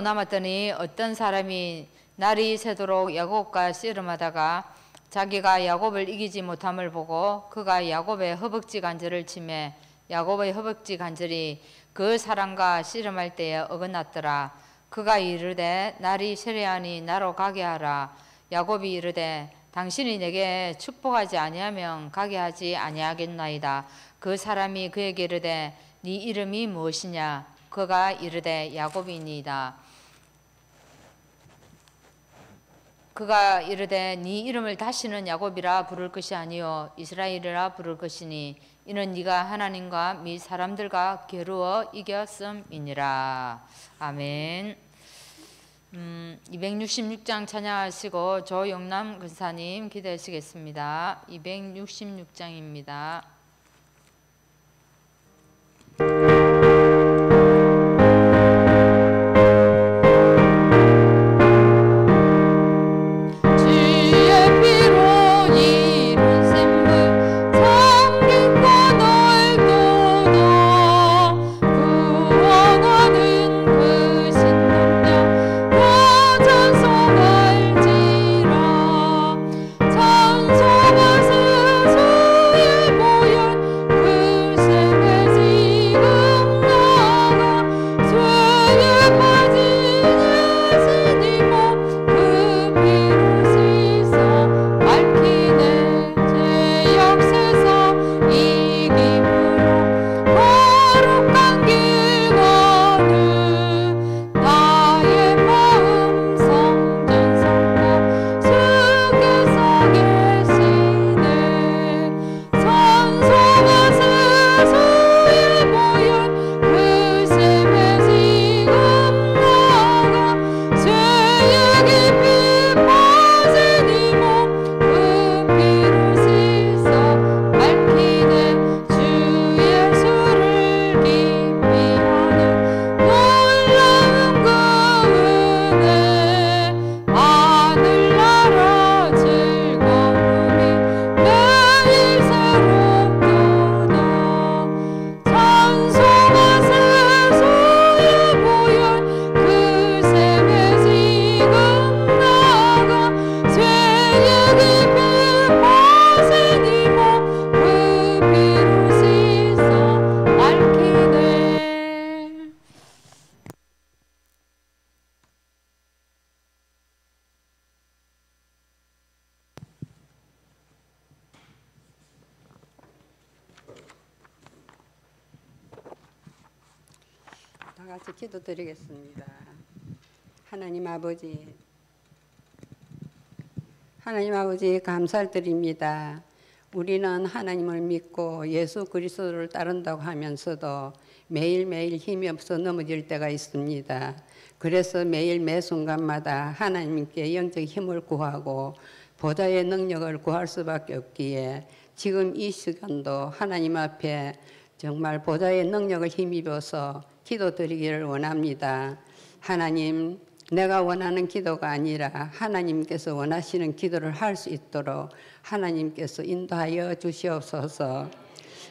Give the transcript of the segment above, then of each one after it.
남았더니 어떤 사람이 날이 새도록 야곱과 씨름하다가 자기가 야곱을 이기지 못함을 보고 그가 야곱의 허벅지 관절을 치매 야곱의 허벅지 관절이 그 사람과 씨름할 때에 어긋났더라. 그가 이르되 날이 세려하니 나로 가게 하라. 야곱이 이르되 당신이 내게 축복하지 아니하면 가게 하지 아니하겠나이다. 그 사람이 그에게 이르되 네 이름이 무엇이냐? 그가 이르되 야곱이니이다. 그가 이르되 네 이름을 다시는 야곱이라 부를 것이 아니요 이스라엘이라 부를 것이니 이는 네가 하나님과 및 사람들과 겨루어 이겼음이니라. 아멘. 266장 찬양하시고 조영남 근사님 기도하시겠습니다. 266장입니다. 다 같이 기도드리겠습니다. 하나님 아버지 감사드립니다. 우리는 하나님을 믿고 예수 그리스도를 따른다고 하면서도 매일매일 힘이 없어 넘어질 때가 있습니다. 그래서 매일 매 순간마다 하나님께 영적 힘을 구하고 보좌의 능력을 구할 수밖에 없기에 지금 이 시간도 하나님 앞에 정말 보좌의 능력을 힘입어서 기도드리기를 원합니다. 하나님, 내가 원하는 기도가 아니라 하나님께서 원하시는 기도를 할 수 있도록 하나님께서 인도하여 주시옵소서.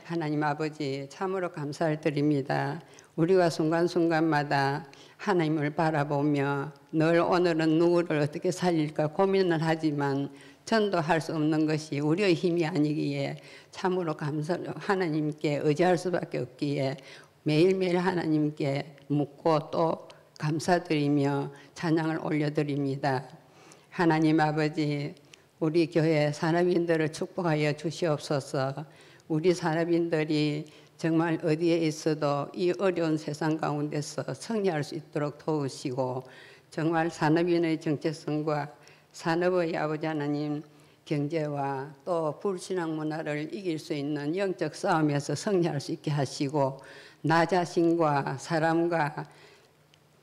하나님 아버지, 참으로 감사를 드립니다. 우리가 순간순간마다 하나님을 바라보며 늘 오늘은 누구를 어떻게 살릴까 고민을 하지만 전도할 수 없는 것이 우리의 힘이 아니기에 참으로 하나님께 의지할 수밖에 없기에 매일매일 하나님께 묻고 또 감사드리며 찬양을 올려드립니다. 하나님 아버지, 우리 교회 산업인들을 축복하여 주시옵소서. 우리 산업인들이 정말 어디에 있어도 이 어려운 세상 가운데서 승리할 수 있도록 도우시고 정말 산업인의 정체성과 산업의 아버지 하나님 경제와 또 불신앙 문화를 이길 수 있는 영적 싸움에서 승리할 수 있게 하시고 나 자신과 사람과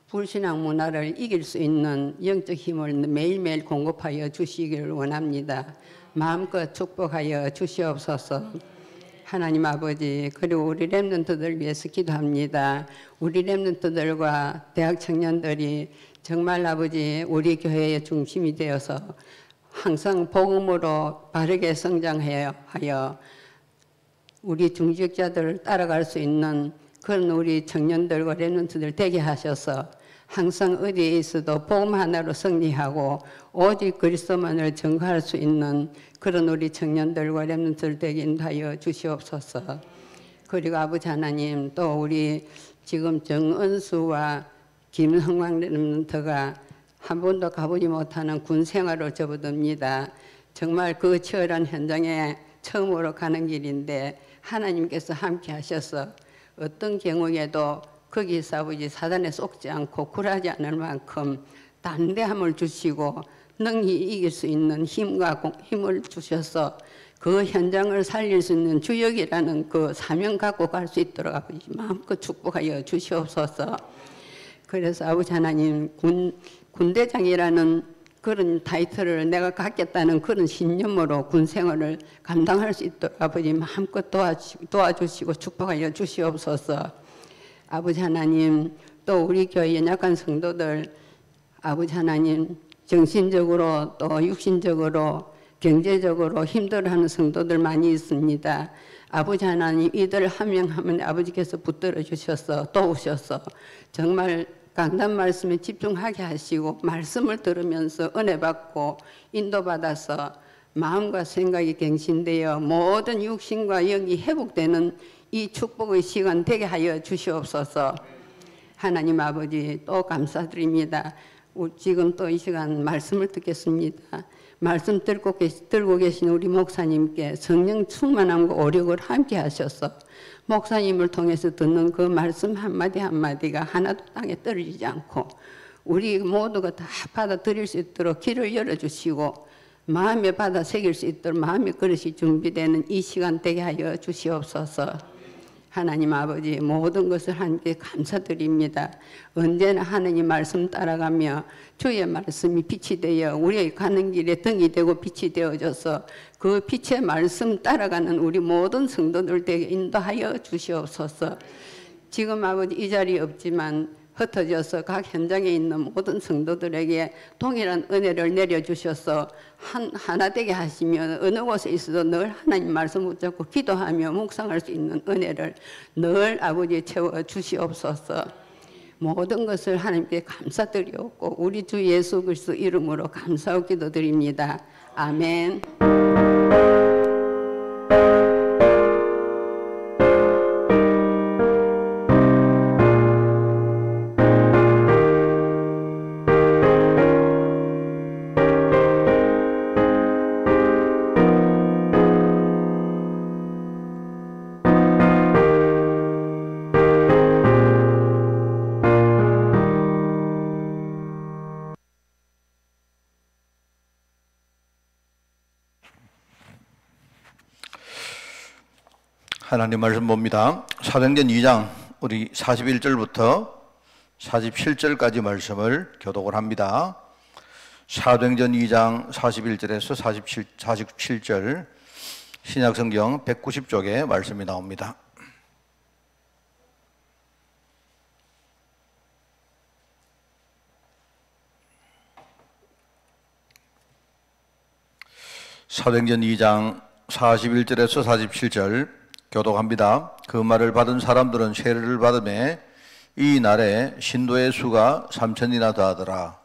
불신앙 문화를 이길 수 있는 영적 힘을 매일매일 공급하여 주시기를 원합니다. 마음껏 축복하여 주시옵소서. 하나님 아버지, 그리고 우리 렘넌트들 위해서 기도합니다. 우리 렘넌트들과 대학 청년들이 정말 아버지 우리 교회의 중심이 되어서 항상 복음으로 바르게 성장하여 우리 중직자들을 따라갈 수 있는 그런 우리 청년들과 렘넌트들 되게 하셔서 항상 어디에 있어도 복음 하나로 승리하고 오직 그리스도만을 증거할 수 있는 그런 우리 청년들과 렘넌트들 되게 인도하여 주시옵소서. 그리고 아버지 하나님, 또 우리 지금 정은수와 김성광 렘넌트가 한 번도 가보지 못하는 군 생활을 접어듭니다. 정말 그 치열한 현장에 처음으로 가는 길인데 하나님께서 함께 하셔서 어떤 경우에도 거기서 아버지 사단에 속지 않고 굴하지 않을 만큼 담대함을 주시고 능히 이길 수 있는 힘을 주셔서 그 현장을 살릴 수 있는 주역이라는 그 사명 갖고 갈 수 있도록 아버지 마음껏 축복하여 주시옵소서. 그래서 아버지 하나님 군대장이라는 그런 타이틀을 내가 갖겠다는 그런 신념으로 군 생활을 감당할 수 있도록 아버지 마음껏 도와주시고 축복하여 주시옵소서. 아버지 하나님, 또 우리 교회 연약한 성도들 아버지 하나님 정신적으로 또 육신적으로 경제적으로 힘들어하는 성도들 많이 있습니다. 아버지 하나님 이들 한 명 한 명 아버지께서 붙들어 주셔서 도우셔서 정말 강단 말씀에 집중하게 하시고 말씀을 들으면서 은혜 받고 인도받아서 마음과 생각이 갱신되어 모든 육신과 영이 회복되는 이 축복의 시간 되게 하여 주시옵소서. 하나님 아버지 또 감사드립니다. 지금 또 이 시간 말씀을 듣겠습니다. 말씀 들고 계신 우리 목사님께 성령 충만함과 오력을 함께 하셔서 목사님을 통해서 듣는 그 말씀 한마디 한마디가 하나도 땅에 떨어지지 않고 우리 모두가 다 받아들일 수 있도록 길을 열어주시고 마음에 받아 새길 수 있도록 마음의 그릇이 준비되는 이 시간 되게 하여 주시옵소서. 하나님 아버지 모든 것을 하나님께 감사드립니다. 언제나 하나님 말씀 따라가며 주의 말씀이 빛이 되어 우리의 가는 길에 등이 되고 빛이 되어져서 그 빛의 말씀 따라가는 우리 모든 성도들 되게 인도하여 주시옵소서. 지금 아버지 이 자리에 없지만 흩어져서 각 현장에 있는 모든 성도들에게 동일한 은혜를 내려주셔서 하나 되게 하시며 어느 곳에 있어도 늘 하나님 말씀 붙잡고 기도하며 묵상할 수 있는 은혜를 늘 아버지 채워 주시옵소서. 모든 것을 하나님께 감사드리옵고 우리 주 예수 그리스도 이름으로 감사하고 기도드립니다. 아멘. 하나님 말씀 봅니다. 사도행전 2장 우리 41절부터 47절까지 말씀을 교독을 합니다. 사도행전 2장 41절에서 47절 신약성경 190쪽에 말씀이 나옵니다. 사도행전 2장 41절에서 47절 교독합니다. 그 말을 받은 사람들은 세례를 받음에 이 날에 신도의 수가 3,000이나 더하더라.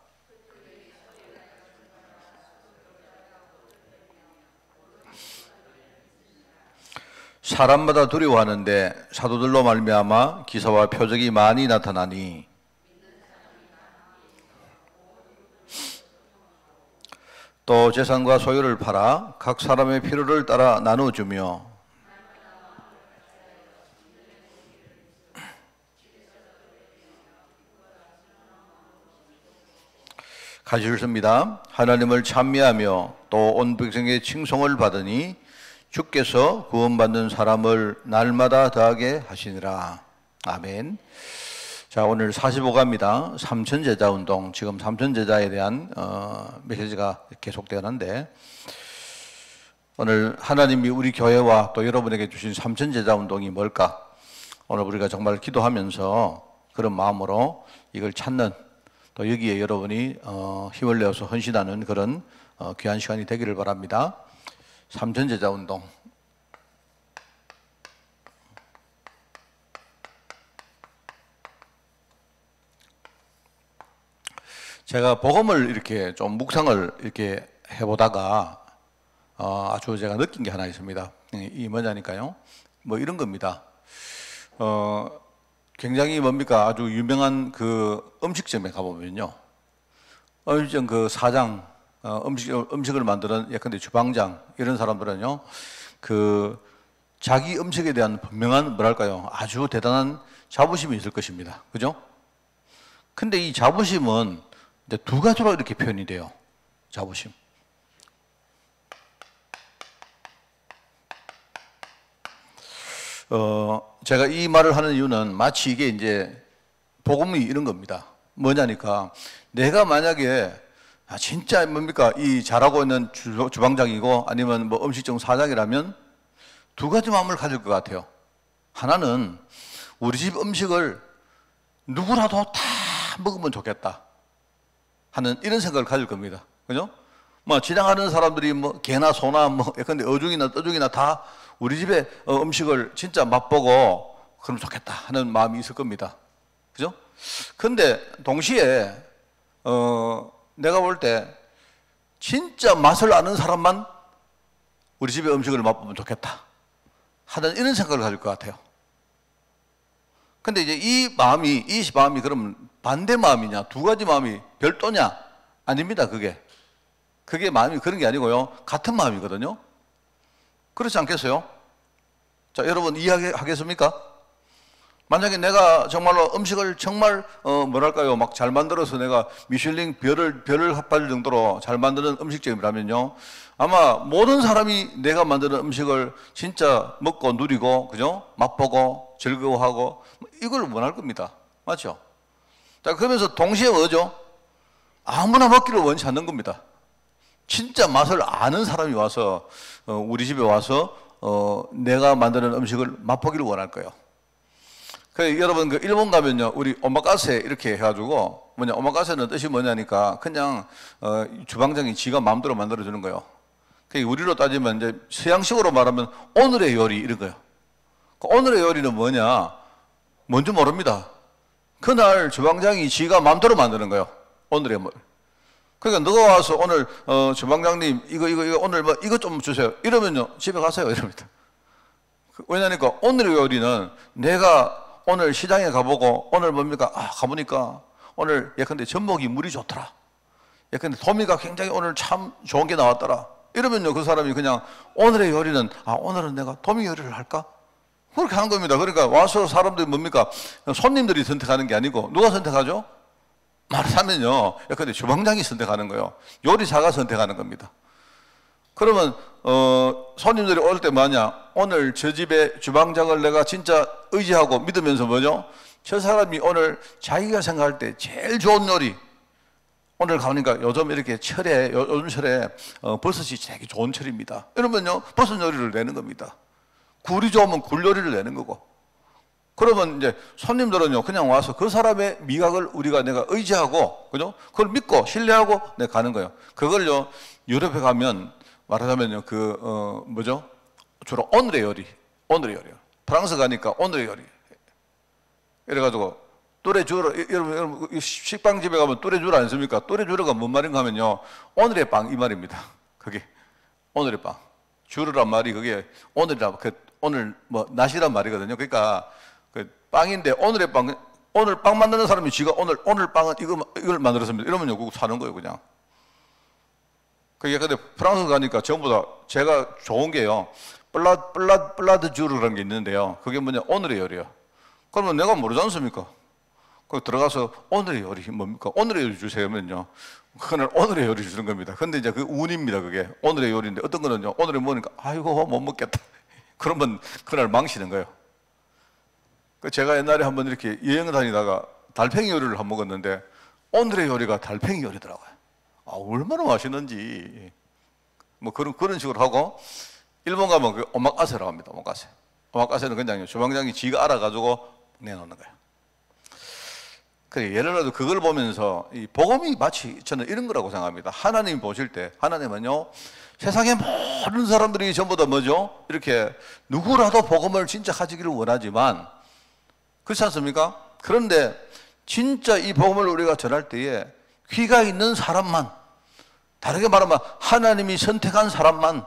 사람마다 두려워하는데 사도들로 말미암아 기사와 표적이 많이 나타나니 또 재산과 소유를 팔아 각 사람의 필요를 따라 나누어주며 가시를 씁니다. 하나님을 찬미하며 또 온 백성의 칭송을 받으니 주께서 구원받는 사람을 날마다 더하게 하시니라. 아멘. 자, 오늘 45가입니다. 삼천제자운동. 지금 삼천제자에 대한 메시지가 계속되는데 오늘 하나님이 우리 교회와 또 여러분에게 주신 삼천제자운동이 뭘까? 오늘 우리가 정말 기도하면서 그런 마음으로 이걸 찾는 또 여기에 여러분이 힘을 내어서 헌신하는 그런 귀한 시간이 되기를 바랍니다. 삼천제자운동. 제가 복음을 이렇게 좀 묵상을 이렇게 해보다가 아주 제가 느낀 게 하나 있습니다. 이 뭐냐니까요. 뭐 이런 겁니다. 굉장히 뭡니까 아주 유명한 그 음식점에 가보면요. 음식점 그 사장, 음식을 만드는 예컨대 주방장 이런 사람들은요. 그 자기 음식에 대한 분명한 뭐랄까요 아주 대단한 자부심이 있을 것입니다. 그죠? 근데 이 자부심은 이제 두 가지로 이렇게 표현이 돼요. 자부심. 제가 이 말을 하는 이유는 마치 이게 이제 복음이 이런 겁니다. 뭐냐니까 내가 만약에 진짜 뭡니까 이 잘하고 있는 주방장이고 아니면 뭐 음식점 사장이라면 두 가지 마음을 가질 것 같아요. 하나는 우리 집 음식을 누구라도 다 먹으면 좋겠다 하는 이런 생각을 가질 겁니다. 그죠? 뭐 지나가는 사람들이 뭐 개나 소나 뭐 예컨대 어중이나 떠중이나 다 우리 집의 음식을 진짜 맛보고 그러면 좋겠다 하는 마음이 있을 겁니다. 그죠? 근데 동시에 내가 볼 때 진짜 맛을 아는 사람만 우리 집의 음식을 맛보면 좋겠다 하는 이런 생각을 가질 것 같아요. 근데 이제 이 마음이 그럼 반대 마음이냐, 두 가지 마음이 별도냐? 아닙니다, 그게 마음이 그런 게 아니고요. 같은 마음이거든요. 그렇지 않겠어요? 자, 여러분 이해하겠습니까? 만약에 내가 정말로 음식을 정말 뭐랄까요 막 잘 만들어서 내가 미슐링 별을 받을 정도로 잘 만드는 음식점이라면요 아마 모든 사람이 내가 만드는 음식을 진짜 먹고 누리고 그죠 맛보고 즐거워하고 이걸 원할 겁니다. 맞죠? 자 그러면서 동시에 뭐죠? 아무나 먹기를 원치 않는 겁니다. 진짜 맛을 아는 사람이 와서 우리 집에 와서 내가 만드는 음식을 맛보기를 원할 거예요. 여러분 그 일본 가면요 우리 오마카세 이렇게 해가지고 오마카세는 뜻이 뭐냐니까 그냥 주방장이 지가 마음대로 만들어주는 거예요. 우리로 따지면 이제 서양식으로 말하면 오늘의 요리 이런 거예요. 오늘의 요리는 뭐냐? 뭔지 모릅니다. 그날 주방장이 지가 마음대로 만드는 거예요. 오늘의 뭐. 그러니까 너가 와서 오늘 주방장님 이거 오늘 뭐 이것 좀 주세요. 이러면요 집에 가세요 이럽니다. 왜냐니까 오늘의 요리는 내가 오늘 시장에 가보고 오늘 뭡니까 가보니까 오늘 예컨대 전복이 물이 좋더라. 예컨대 도미가 굉장히 오늘 참 좋은 게 나왔더라. 이러면요 그 사람이 그냥 오늘의 요리는 오늘은 내가 도미 요리를 할까? 그렇게 하는 겁니다. 그러니까 와서 사람들이 뭡니까 손님들이 선택하는 게 아니고 누가 선택하죠? 말하자면요 예컨대 주방장이 선택하는 거예요. 요리사가 선택하는 겁니다. 그러면 손님들이 올 때 뭐냐 오늘 저 집의 주방장을 내가 진짜 의지하고 믿으면서 뭐죠? 저 사람이 오늘 자기가 생각할 때 제일 좋은 요리 오늘 가보니까 요즘 이렇게 요즘 철에 버섯이 되게 좋은 철입니다. 이러면요 버섯 요리를 내는 겁니다. 굴이 좋으면 굴 요리를 내는 거고 그러면 이제 손님들은요 그냥 와서 그 사람의 미각을 내가 의지하고 그죠? 그걸 믿고 신뢰하고 내가 가는 거예요. 그걸요 유럽에 가면 말하자면요 뭐죠? 주로 오늘의 요리요. 프랑스 가니까 오늘의 요리. 이래가지고 뚜레쥬르 여러분 식빵집에 가면 뚜레쥬르 아닙니까? 뚜레쥬르가 뭔 말인가 하면요 오늘의 빵 이 말입니다. 그게 오늘의 빵. 주르란 말이 그게 오늘 뭐 낮이란 말이거든요. 그러니까 그 빵인데 오늘의 빵 오늘 빵 만드는 사람이 지가 오늘 빵은 이걸 만들었습니다. 이러면요 그거 사는 거예요 그냥. 그게 근데 프랑스 가니까 전부 다 제가 좋은 게요. 블라드 주르라는 게 있는데요. 그게 뭐냐 오늘의 요리요. 그러면 내가 모르지 않습니까? 거기 들어가서 오늘의 요리 뭡니까? 오늘의 요리 주세요면요. 그날 오늘의 요리 주는 겁니다. 근데 이제 그 운입니다. 그게 오늘의 요리인데 어떤 거는요. 오늘에 먹으니까 아이고 못 먹겠다. 그러면 그날 망치는 거예요. 제가 옛날에 한번 이렇게 여행 다니다가 달팽이 요리를 한번 먹었는데 오늘의 요리가 달팽이 요리더라고요. 얼마나 맛있는지 뭐 그런 식으로 하고 일본 가면 그 오마카세라고 합니다. 오마카세는 그냥 주방장이 지가 알아가지고 내놓는 거예요. 그래 예를 들어서 그걸 보면서 이 복음이 마치 저는 이런 거라고 생각합니다. 하나님 보실 때 하나님은요 세상의 모든 사람들이 전부 다 뭐죠? 이렇게 누구라도 복음을 진짜 가지기를 원하지만 그렇지 않습니까? 그런데 진짜 이 복음을 우리가 전할 때에 귀가 있는 사람만, 다르게 말하면 하나님이 선택한 사람만,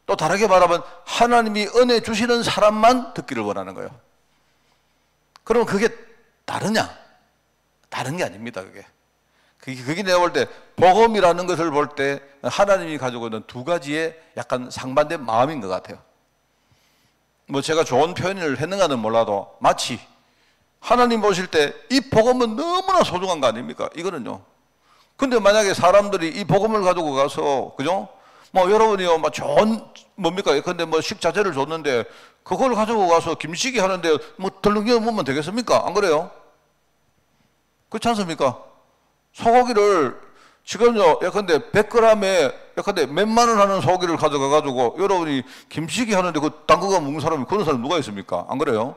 또 다르게 말하면 하나님이 은혜 주시는 사람만 듣기를 원하는 거예요. 그럼 그게 다르냐? 다른 게 아닙니다. 그게 내가 볼 때 복음이라는 것을 볼 때 하나님이 가지고 있는 두 가지의 약간 상반된 마음인 것 같아요. 뭐 제가 좋은 표현을 했는가는 몰라도 마치 하나님 보실 때 이 복음은 너무나 소중한 거 아닙니까? 이거는요. 근데 만약에 사람들이 이 복음을 가지고 가서, 그죠? 뭐 여러분이요, 뭐 좋은, 뭡니까? 근데 뭐 식자재를 줬는데 그걸 가지고 가서 김치기 하는데 뭐 덜렁겨 먹으면 되겠습니까? 안 그래요? 그렇지 않습니까? 소고기를 지금요, 예컨대 100g에 예컨대 몇만 원 하는 소고기를 가져가 가지고 여러분이 김치기 하는데 그 담그가 먹는 사람이 그런 사람 누가 있습니까? 안 그래요?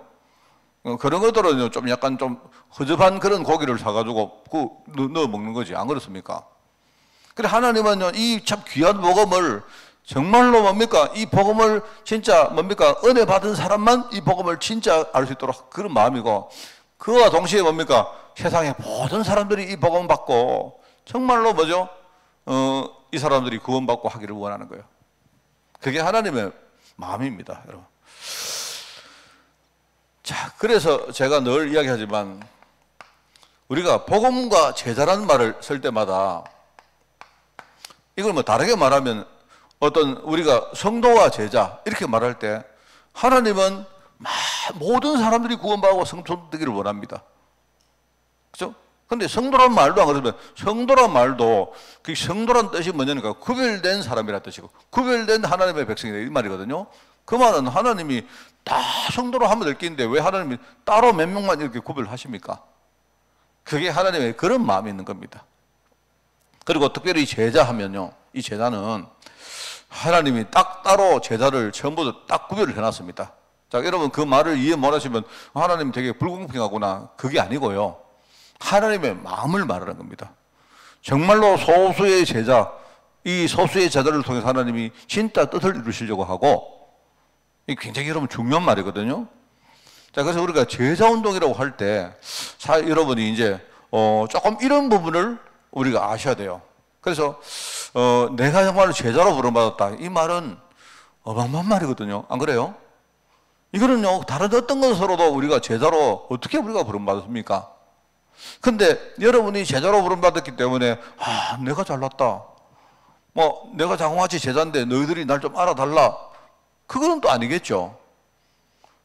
그런 것들은요, 좀 약간 좀 허접한 그런 고기를 사가지고 넣어 먹는 거지. 안 그렇습니까? 그래, 하나님은요, 이 참 귀한 복음을 정말로 뭡니까? 이 복음을 진짜 뭡니까? 은혜 받은 사람만 이 복음을 진짜 알 수 있도록 그런 마음이고, 그와 동시에 뭡니까? 세상의 모든 사람들이 이 복음 받고 정말로 뭐죠? 이 사람들이 구원받고 하기를 원하는 거예요. 그게 하나님의 마음입니다, 여러분. 자, 그래서 제가 늘 이야기하지만 우리가 복음과 제자라는 말을 쓸 때마다 이걸 뭐 다르게 말하면 어떤 우리가 성도와 제자 이렇게 말할 때 하나님은 모든 사람들이 구원받고 성도 되기를 원합니다. 그렇죠? 근데 성도란 말도 안 그러면 성도란 말도 그 성도란 뜻이 뭐냐니까 구별된 사람이라는 뜻이고 구별된 하나님의 백성이다 이 말이거든요. 그 말은 하나님이 다 성도로 하면 될 게 있는데 왜 하나님이 따로 몇 명만 이렇게 구별하십니까? 그게 하나님의 그런 마음이 있는 겁니다. 그리고 특별히 제자 하면요, 이 제자는 하나님이 딱 따로 제자를 처음부터 딱 구별을 해놨습니다. 자, 여러분 그 말을 이해 못하시면 하나님 되게 불공평하구나, 그게 아니고요, 하나님의 마음을 말하는 겁니다. 정말로 소수의 제자, 이 소수의 제자를 통해서 하나님이 진짜 뜻을 이루시려고 하고, 이게 굉장히 여러분 중요한 말이거든요. 자, 그래서 우리가 제자운동이라고 할 때 여러분이 이제 조금 이런 부분을 우리가 아셔야 돼요. 그래서 내가 정말 제자로 부름받았다, 이 말은 어마어마한 말이거든요. 안 그래요? 이거는요, 다른 어떤 것으로도 우리가 제자로 어떻게 우리가 부름받았습니까? 근데 여러분이 제자로 부름받았기 때문에 내가 잘났다, 뭐 내가 장홍아치 제자인데 너희들이 날 좀 알아달라, 그거는 또 아니겠죠.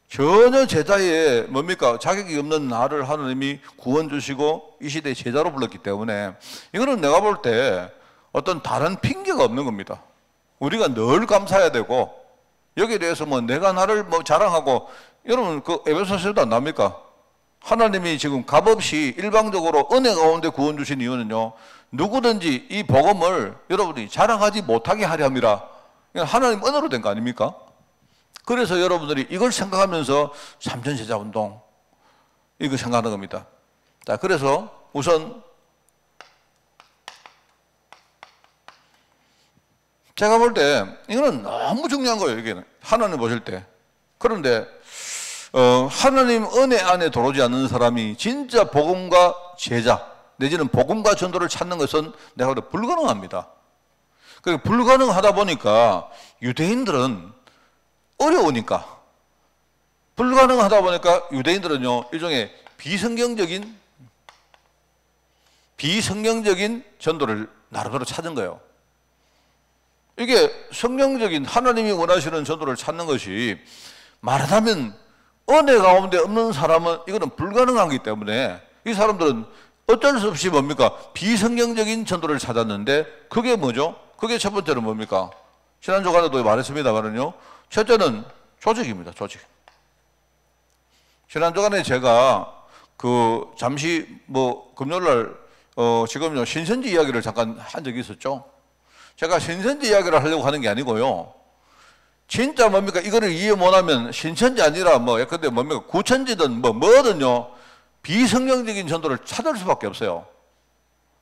전혀 제자의 뭡니까? 자격이 없는 나를 하나님이 구원 주시고 이 시대에 제자로 불렀기 때문에 이거는 내가 볼 때 어떤 다른 핑계가 없는 겁니다. 우리가 늘 감사해야 되고, 여기에 대해서 뭐 내가 나를 뭐 자랑하고, 여러분 그 에베소서에도 안 나옵니까? 하나님이 지금 값없이 일방적으로 은혜 가운데 구원 주신 이유는요, 누구든지 이 복음을 여러분이 자랑하지 못하게 하려 함이라. 하나님 은혜로 된 거 아닙니까? 그래서 여러분들이 이걸 생각하면서 삼천제자운동 이거 생각하는 겁니다. 자, 그래서 우선 제가 볼 때 이거는 너무 중요한 거예요. 이게는 하나님 보실 때. 그런데 하나님 은혜 안에 들어오지 않는 사람이 진짜 복음과 제자 내지는 복음과 전도를 찾는 것은 내가 볼 때 불가능합니다. 그러니까 불가능하다 보니까 유대인들은 어려우니까, 불가능하다 보니까 유대인들은요, 일종의 비성경적인 전도를 나름대로 찾은 거예요. 이게 성경적인 하나님이 원하시는 전도를 찾는 것이 말하자면 은혜 가운데 없는 사람은 이거는 불가능한 거기 때문에 이 사람들은 어쩔 수 없이 뭡니까? 비성경적인 전도를 찾았는데 그게 뭐죠? 그게 첫 번째는 뭡니까? 지난 주간에도 말했습니다만은요, 첫째는 조직입니다. 조직. 지난 주간에 제가 잠시 금요일날 지금요 신천지 이야기를 잠깐 한 적이 있었죠. 제가 신천지 이야기를 하려고 하는 게 아니고요, 진짜 뭡니까? 이거를 이해 못하면 신천지 아니라 근데 뭡니까? 구천지든 뭐든요, 비성경적인 전도를 찾을 수밖에 없어요.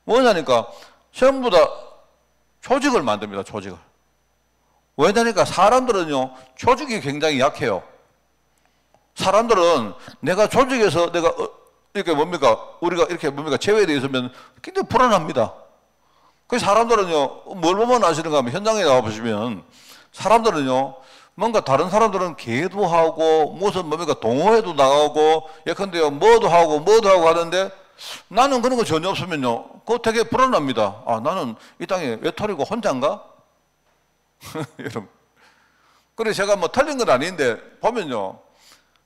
뭐냐니까 전부 다 조직을 만듭니다. 조직을. 왜냐니까 사람들은요, 조직이 굉장히 약해요. 사람들은 내가 조직에서 내가 이렇게 뭡니까? 우리가 이렇게 뭡니까? 제외되어 있으면 굉장히 불안합니다. 그 사람들은요, 뭘 보면 아시는가 하면 현장에 나와보시면 사람들은요, 뭔가 다른 사람들은 개도 하고 무슨 뭡니까? 동호회도 나가고 예컨대요, 뭐도 하고 하는데 나는 그런 거 전혀 없으면요, 그거 되게 불안합니다. 아, 나는 이 땅에 외톨이고 혼자인가? 여러분. 그래서 제가 뭐 틀린 건 아닌데 보면요,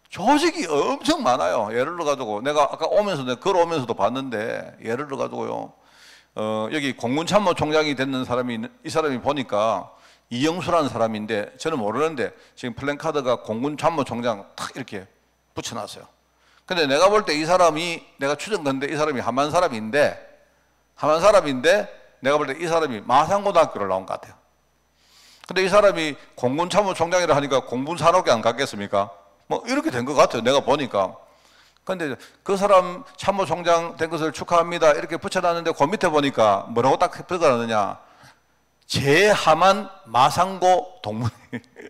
조직이 엄청 많아요. 예를 들어가지고 내가 아까 오면서 내가 걸어오면서도 봤는데 예를 들어가지고요, 여기 공군참모총장이 됐는 사람이 이 사람이 보니까 이영수라는 사람인데 저는 모르는데 지금 플랜카드가 공군참모총장 탁 이렇게 붙여놨어요. 근데 내가 볼 때 이 사람이 내가 추정컨대 이 사람이 함안 사람인데 내가 볼 때 이 사람이 마산고등학교를 나온 것 같아요. 근데 이 사람이 공군참모총장이라 하니까 공군산업계 안 갔겠습니까? 뭐 이렇게 된 것 같아요. 내가 보니까. 근데 그 사람 참모총장 된 것을 축하합니다 이렇게 붙여놨는데 그 밑에 보니까 뭐라고 딱 적어놨느냐, 제하만 마상고 동문.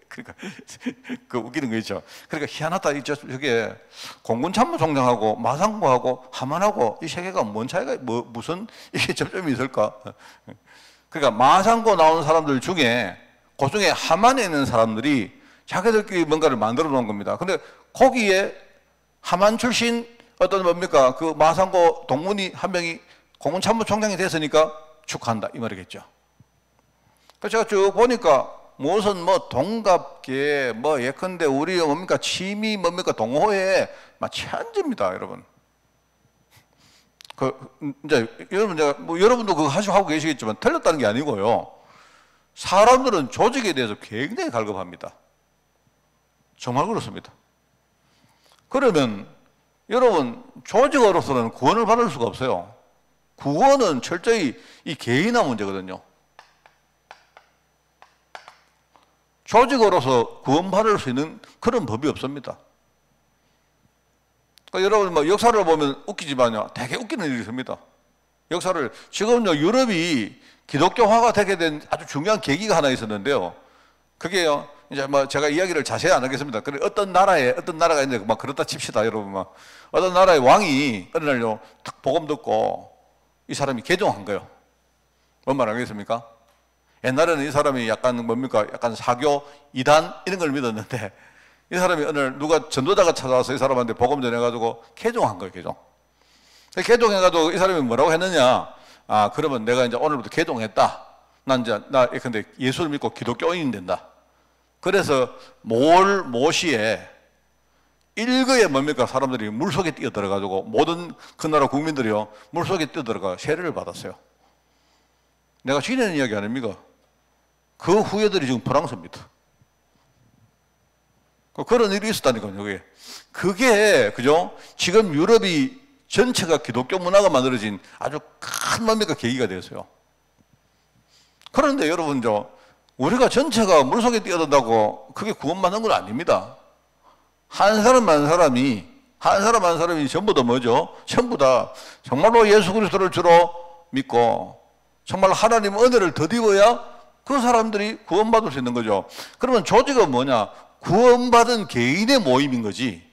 그러니까 그 웃기는 거 있죠. 그러니까 희한하다. 저게 공군 참모총장하고 마상고하고 하만하고 이 세 개가 뭔 차이가 무슨 이게 접점이 있을까? 그러니까 마상고 나온 사람들 중에 그 중에 하만에 있는 사람들이 자기들끼리 뭔가를 만들어 놓은 겁니다. 근데 거기에 하만 출신 어떤 뭡니까? 그 마상고 동문이 한 명이 공군 참모총장이 됐으니까 축하한다 이 말이겠죠. 그래서 제가 쭉 보니까 무슨 뭐 동갑계 뭐 예컨대 우리 뭡니까 취미 뭡니까 동호회 막 천지입니다, 여러분. 이제 여러분 제가 뭐 여러분도 그거 하고 계시겠지만 틀렸다는 게 아니고요. 사람들은 조직에 대해서 굉장히 갈급합니다. 정말 그렇습니다. 그러면 여러분 조직으로서는 구원을 받을 수가 없어요. 구원은 철저히 이 개인화 문제거든요. 조직으로서 구원받을 수 있는 그런 법이 없습니다. 그러니까 여러분 뭐 역사를 보면 웃기지만요, 되게 웃기는 일이 있습니다. 역사를 지금요 유럽이 기독교화가 되게 된 아주 중요한 계기가 하나 있었는데요. 그게요, 이제 뭐 제가 이야기를 자세히 안 하겠습니다. 그래 어떤 나라가 있는데 막 그렇다 칩시다, 여러분. 막 어떤 나라의 왕이 어느 날요 탁 복음 듣고 이 사람이 개종한 거예요. 뭔 말 하겠습니까? 옛날에는 이 사람이 약간 뭡니까? 약간 사교, 이단 이런 걸 믿었는데 이 사람이 어느 날 누가 전도자가 찾아와서 이 사람한테 복음 전해가지고 개종한 거예요, 개종. 개종해가지고 이 사람이 뭐라고 했느냐? 아, 그러면 내가 이제 오늘부터 개종했다. 나 근데 예수를 믿고 기독교인이 된다. 그래서 모시에 일거에 뭡니까? 사람들이 물속에 뛰어들어가지고 모든 그 나라 국민들이요 물속에 뛰어들어가 세례를 받았어요. 내가 지내는 이야기 아닙니까? 그 후예들이 지금 프랑스입니다. 그런 일이 있었다니까요, 여기. 그게, 그죠? 지금 유럽이 전체가 기독교 문화가 만들어진 아주 큰 뭡니까? 계기가 되었어요. 그런데 여러분, 우리가 전체가 물속에 뛰어든다고 그게 구원받는 건 아닙니다. 한 사람 한 사람이 전부 다 뭐죠? 전부 다 정말로 예수 그리스도를 주로 믿고 정말 하나님 은혜를 덧입어야 그 사람들이 구원받을 수 있는 거죠. 그러면 조직은 뭐냐? 구원받은 개인의 모임인 거지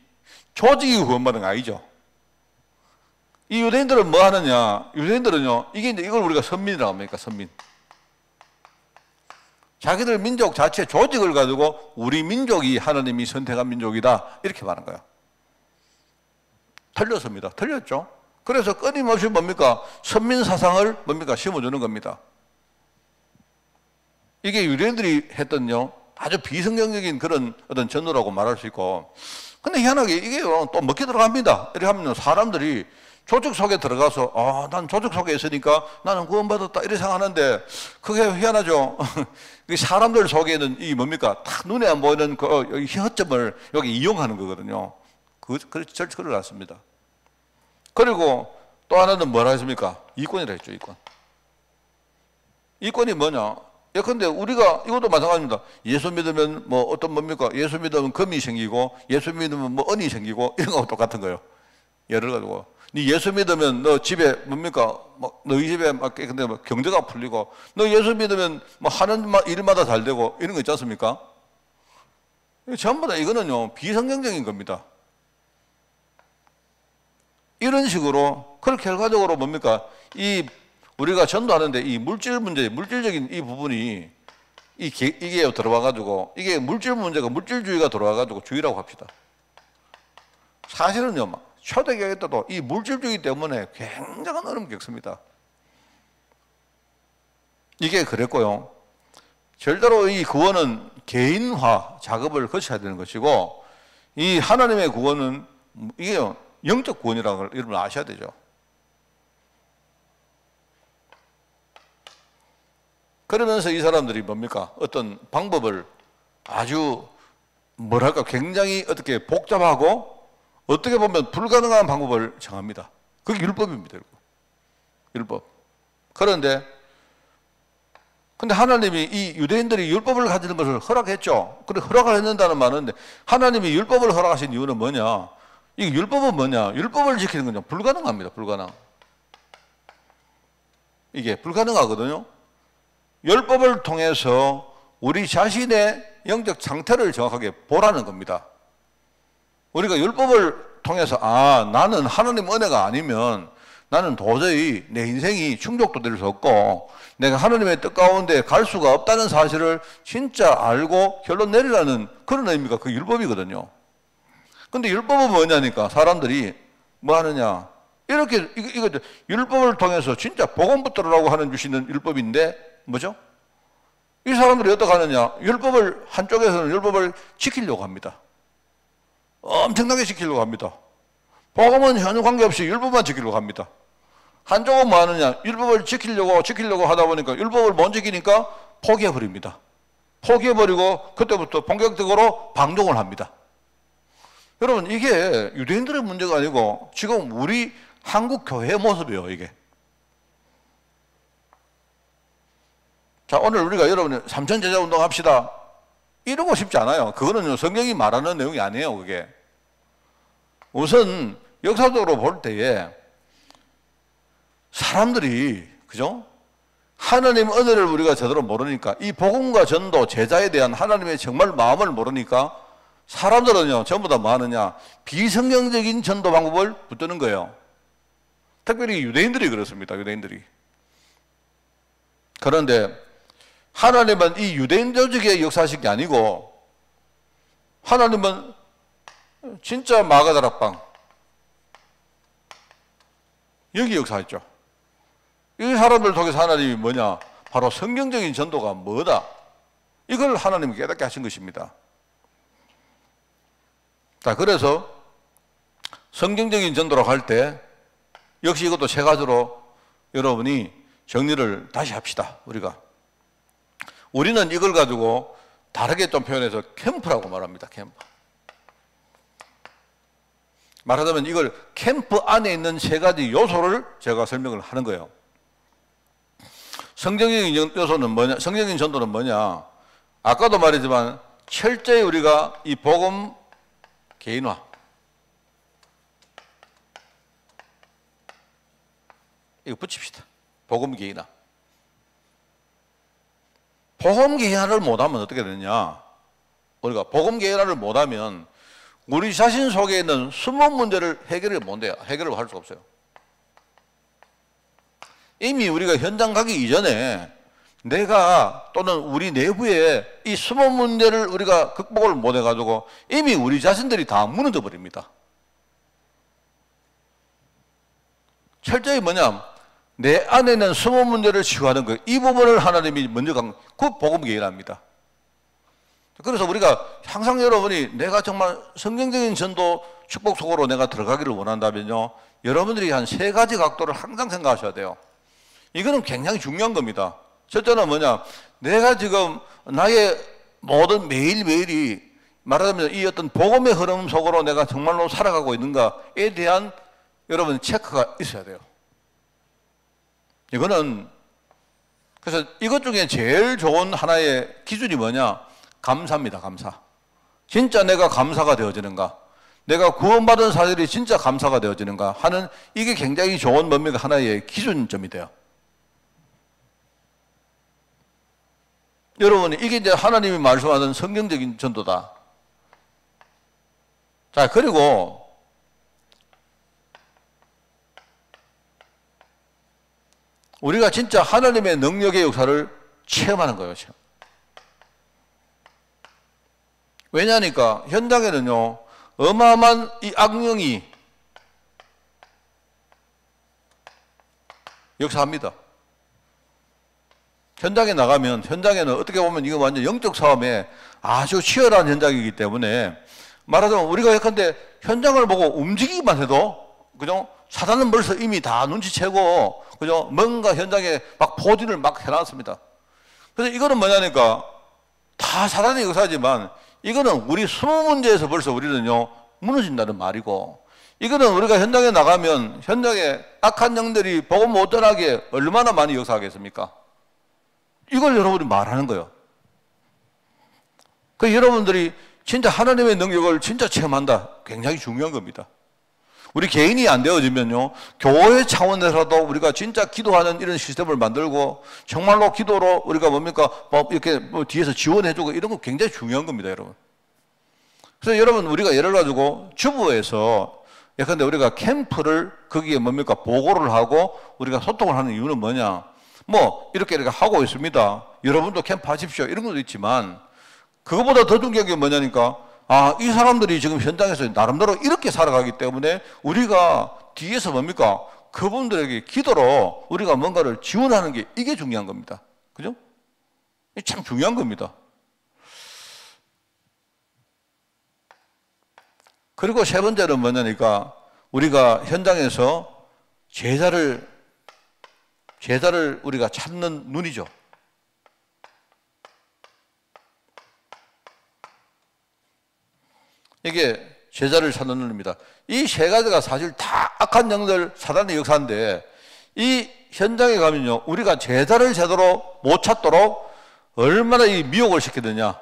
조직이 구원받은 거 아니죠. 이 유대인들은 뭐 하느냐? 유대인들은요, 이걸 우리가 선민이라고 합니까? 선민. 자기들 민족 자체 조직을 가지고 우리 민족이 하나님이 선택한 민족이다 이렇게 말하는 거예요. 틀렸습니다. 틀렸죠. 그래서 끊임없이 뭡니까? 선민 사상을 뭡니까? 심어주는 겁니다. 이게 유대인들이 했던요 아주 비성경적인 그런 어떤 전도라고 말할 수 있고, 근데 희한하게 이게 또 먹혀 들어갑니다. 이렇게 하면 사람들이 조직 속에 들어가서 난 조직 속에 있으니까 나는 구원받았다 이렇게 생각하는데 그게 희한하죠. 사람들 속에는 이 뭡니까? 딱 눈에 안 보이는 그 허점을 여기 이용하는 거거든요. 그걸 놨습니다. 그리고 또 하나는 뭐라 했습니까? 이권이라 했죠, 이권. 이권이 뭐냐? 예컨대 우리가 이것도 마찬가지입니다. 예수 믿으면 뭐 어떤 뭡니까? 예수 믿으면 금이 생기고 예수 믿으면 뭐 은이 생기고 이런 거하고 똑같은 거예요. 예를 가지고 네 예수 믿으면 너 집에 뭡니까? 뭐 너희 집에 막 근데 뭐 경제가 풀리고 너 예수 믿으면 뭐 하는 일마다 잘 되고 이런 거 있지 않습니까? 전부 다 이거는요 비성경적인 겁니다. 이런 식으로, 그 결과적으로 뭡니까? 이 우리가 전도하는데 이 물질 문제, 물질적인 이 부분이 이게 들어와가지고, 이게 물질 문제가 물질주의가 들어와가지고 주의라고 합시다. 사실은요, 초대교회 때도 이 물질주의 때문에 굉장한 어려움을 겪습니다. 이게 그랬고요. 절대로 이 구원은 개인화 작업을 거쳐야 되는 것이고, 이 하나님의 구원은 이게 영적 구원이라는 걸 여러분 아셔야 되죠. 그러면서 이 사람들이 뭡니까? 어떤 방법을 아주 뭐랄까 굉장히 어떻게 복잡하고 어떻게 보면 불가능한 방법을 정합니다. 그게 율법입니다. 율법. 그런데 근데 하나님이 이 유대인들이 율법을 가지는 것을 허락했죠. 그래 허락을 했는다는 말은 하나님이 율법을 허락하신 이유는 뭐냐? 이 율법은 뭐냐? 율법을 지키는 건요 불가능합니다. 불가능. 이게 불가능하거든요. 율법을 통해서 우리 자신의 영적 상태를 정확하게 보라는 겁니다. 우리가 율법을 통해서 나는 하나님 은혜가 아니면 나는 도저히 내 인생이 충족도 될 수 없고 내가 하나님의 뜻 가운데 갈 수가 없다는 사실을 진짜 알고 결론 내리라는 그런 의미가 그 율법이거든요. 근데 율법은 뭐냐니까 사람들이 뭐 하느냐 이렇게 이거 율법을 통해서 진짜 복음 붙들으라고 하는 주시는 율법인데 뭐죠? 이 사람들이 어떻게 하느냐? 율법을 한쪽에서는 율법을 지키려고 합니다. 엄청나게 지키려고 합니다. 복음은 전혀 관계없이 율법만 지키려고 합니다. 한쪽은 뭐 하느냐? 율법을 지키려고 하다 보니까 율법을 못 지키니까 포기해버립니다. 포기해버리고 그때부터 본격적으로 방종을 합니다. 여러분 이게 유대인들의 문제가 아니고 지금 우리 한국 교회의 모습이에요. 이게. 자, 오늘 우리가 여러분 삼천제자 운동 합시다. 이러고 싶지 않아요. 그거는 성경이 말하는 내용이 아니에요. 그게. 우선 역사적으로 볼 때에 사람들이 그죠? 하나님 은혜를 우리가 제대로 모르니까 이 복음과 전도, 제자에 대한 하나님의 정말 마음을 모르니까 사람들은요 전부 다 뭐 하느냐? 비성경적인 전도 방법을 붙드는 거예요. 특별히 유대인들이 그렇습니다. 유대인들이. 그런데 하나님은 이 유대인 조직의 역사식이 아니고 하나님은 진짜 마가다락방 여기 역사했죠. 이 사람들 통해서 하나님이 뭐냐? 바로 성경적인 전도가 뭐다? 이걸 하나님이 깨닫게 하신 것입니다. 자, 그래서 성경적인 전도라고 할 때 역시 이것도 세 가지로 여러분이 정리를 다시 합시다. 우리는 이걸 가지고 다르게 좀 표현해서 캠프라고 말합니다. 캠프. 말하자면 이걸 캠프 안에 있는 세 가지 요소를 제가 설명을 하는 거예요. 성경적인 요소는 뭐냐? 성경적인 전도는 뭐냐? 아까도 말했지만 철저히 우리가 이 복음 개인화. 이거 붙입시다. 복음 개인화. 복음 개인화를 못하면 어떻게 되느냐? 우리가 복음 개인화를 못하면 우리 자신 속에 있는 숨은 문제를 해결을 못해요. 해결을 할 수가 없어요. 이미 우리가 현장 가기 이전에 내가 또는 우리 내부에 이 숨은 문제를 우리가 극복을 못해가지고 이미 우리 자신들이 다 무너져 버립니다. 철저히 뭐냐? 내 안에 있는 숨은 문제를 치유하는 거예요. 이 부분을 하나님이 먼저 그 복음 개인합니다. 그래서 우리가 항상 여러분이 내가 정말 성경적인 전도 축복 속으로 내가 들어가기를 원한다면요. 여러분들이 한 세 가지 각도를 항상 생각하셔야 돼요. 이거는 굉장히 중요한 겁니다. 첫째는 뭐냐? 내가 지금 나의 모든 매일매일이 말하자면 이 어떤 복음의 흐름 속으로 내가 정말로 살아가고 있는가에 대한 여러분 체크가 있어야 돼요. 이거는 그래서 이것 중에 제일 좋은 하나의 기준이 뭐냐? 감사입니다. 감사. 진짜 내가 감사가 되어지는가? 내가 구원받은 사실이 진짜 감사가 되어지는가 하는 이게 굉장히 좋은 뭡니까? 하나의 기준점이 돼요. 여러분 이게 이제 하나님이 말씀하는 성경적인 전도다. 자, 그리고 우리가 진짜 하나님의 능력의 역사를 체험하는 거예요. 체험. 왜냐하니까 현장에는요, 어마어마한 이 악령이 역사합니다. 현장에 나가면, 현장에는 어떻게 보면 이거 완전 영적 싸움에 아주 치열한 현장이기 때문에, 말하자면 우리가 예컨대 현장을 보고 움직이기만 해도, 그죠? 사단은 벌써 이미 다 눈치채고, 그죠? 뭔가 현장에 막 포진을 막 해놨습니다. 그래서 이거는 뭐냐니까, 다 사단의 역사지만, 이거는 우리 수모 문제에서 벌써 우리는요, 무너진다는 말이고, 이거는 우리가 현장에 나가면, 현장에 악한 영들이 복음 못 전하게 얼마나 많이 역사하겠습니까? 이걸 여러분이 말하는 거예요. 그 여러분들이 진짜 하나님의 능력을 진짜 체험한다. 굉장히 중요한 겁니다. 우리 개인이 안 되어지면요, 교회 차원에서도 우리가 진짜 기도하는 이런 시스템을 만들고, 정말로 기도로 우리가 뭡니까, 이렇게 뒤에서 지원해주고 이런 거 굉장히 중요한 겁니다, 여러분. 그래서 여러분, 우리가 예를 가지고 주부에서, 예컨대 우리가 캠프를 거기에 뭡니까, 보고를 하고 우리가 소통을 하는 이유는 뭐냐, 이렇게 하고 있습니다. 여러분도 캠프 하십시오. 이런 것도 있지만, 그거보다 더 중요한 게 뭐냐니까, 이 사람들이 지금 현장에서 나름대로 이렇게 살아가기 때문에 우리가 뒤에서 뭡니까? 그분들에게 기도로 우리가 뭔가를 지원하는 게 이게 중요한 겁니다. 그죠? 이게 참 중요한 겁니다. 그리고 세 번째는 뭐냐니까, 우리가 현장에서 제자를 우리가 찾는 눈이죠. 이게 제자를 찾는 눈입니다. 이 세 가지가 사실 다 악한 영들, 사단의 역사인데, 이 현장에 가면요, 우리가 제자를 제대로 못 찾도록 얼마나 이 미혹을 시키느냐,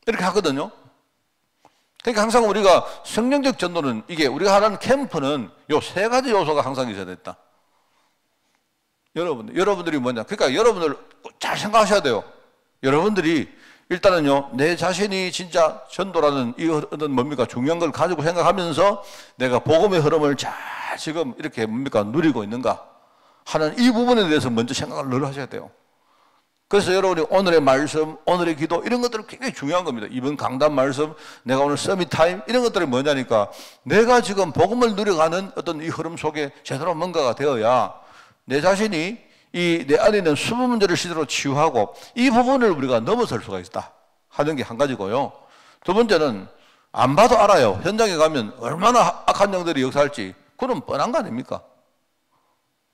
이렇게 하거든요. 그러니까 항상 우리가 성령적 전도는, 이게 우리가 하는 캠프는 요 세 가지 요소가 항상 있어야 됐다. 여러분들이 뭐냐, 그러니까 여러분들 잘 생각하셔야 돼요. 여러분들이 일단은요, 내 자신이 진짜 전도라는 이 어떤 뭡니까, 중요한 걸 가지고 생각하면서 내가 복음의 흐름을 잘 지금 이렇게 뭡니까, 누리고 있는가 하는 이 부분에 대해서 먼저 생각을 늘 하셔야 돼요. 그래서 여러분이 오늘의 말씀, 오늘의 기도, 이런 것들은 굉장히 중요한 겁니다. 이번 강단 말씀, 내가 오늘 서밋 타임, 이런 것들이 뭐냐니까, 내가 지금 복음을 누려가는 어떤 이 흐름 속에 제대로 뭔가가 되어야 내 자신이 내 안에 있는 수분 문제를 제대로 치유하고 이 부분을 우리가 넘어설 수가 있다 하는 게 한 가지고요. 두 번째는 안 봐도 알아요. 현장에 가면 얼마나 악한 영들이 역사할지. 그건 뻔한 거 아닙니까?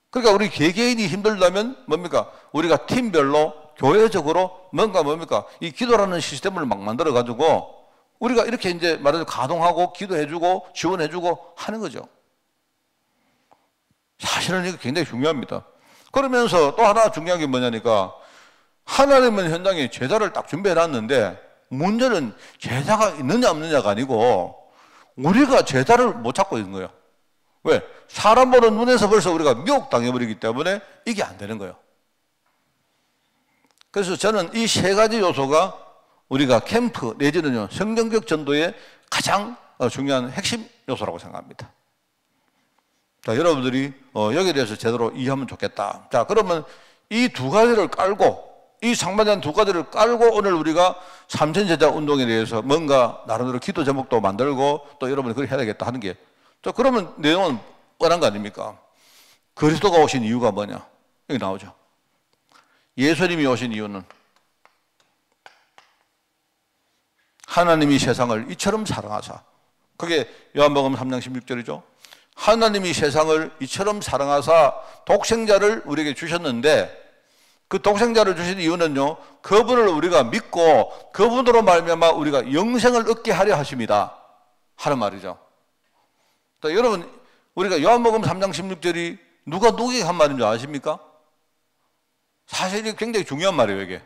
그러니까 우리 개개인이 힘들다면 뭡니까? 우리가 팀별로 교회적으로 뭡니까? 이 기도라는 시스템을 막 만들어 가지고 우리가 이렇게 이제 말해서 가동하고 기도해주고 지원해주고 하는 거죠. 사실은 이거 굉장히 중요합니다. 그러면서 또 하나 중요한 게 뭐냐니까, 하나님은 현장에 제자를 딱 준비해 놨는데 문제는 제자가 있느냐 없느냐가 아니고 우리가 제자를 못 찾고 있는 거예요. 왜? 사람 보는 눈에서 벌써 우리가 미혹당해버리기 때문에 이게 안 되는 거예요. 그래서 저는 이 세 가지 요소가 우리가 캠프 내지는요, 성경적 전도의 가장 중요한 핵심 요소라고 생각합니다. 자, 여러분들이 여기에 대해서 제대로 이해하면 좋겠다. 자, 그러면 이 두 가지를 깔고, 이 상반된 두 가지를 깔고 오늘 우리가 삼천제자 운동에 대해서 뭔가 나름대로 기도 제목도 만들고 또 여러분이 그렇게 해야 되겠다 하는 게, 자, 그러면 내용은 뻔한 거 아닙니까? 그리스도가 오신 이유가 뭐냐? 여기 나오죠. 예수님이 오신 이유는 하나님이 세상을 이처럼 사랑하사, 그게 요한복음 3장 16절이죠. 하나님이 세상을 이처럼 사랑하사 독생자를 우리에게 주셨는데, 그 독생자를 주신 이유는요, 그분을 우리가 믿고 그분으로 말미암아 우리가 영생을 얻게 하려 하십니다 하는 말이죠. 또 여러분, 우리가 요한복음 3장 16절이 누가 누구에게 한 말인 줄 아십니까? 사실 이게 굉장히 중요한 말이에요. 이게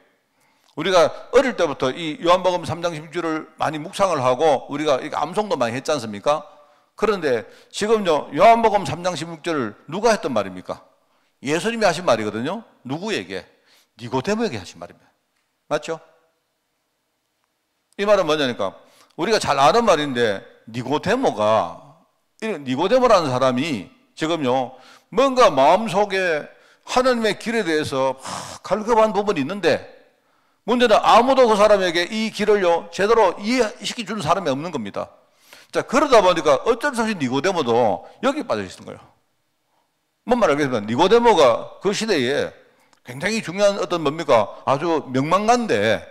우리가 어릴 때부터 이 요한복음 3장 16절을 많이 묵상을 하고 우리가 암송도 많이 했지 않습니까? 그런데 지금요, 요한복음 3장 16절을 누가 했던 말입니까? 예수님이 하신 말이거든요. 누구에게? 니고데모에게 하신 말입니다. 맞죠? 이 말은 뭐냐니까, 우리가 잘 아는 말인데, 니고데모라는 사람이 지금요, 뭔가 마음속에 하나님의 길에 대해서 갈급한 부분이 있는데 문제는 아무도 그 사람에게 이 길을요 제대로 이해시켜 주는 사람이 없는 겁니다. 자, 그러다 보니까 어쩔 수 없이 니고데모도 여기 빠져 있는 거예요. 뭔 말 알겠습니까? 니고데모가 그 시대에 굉장히 중요한 어떤 뭡니까? 아주 명망가인데,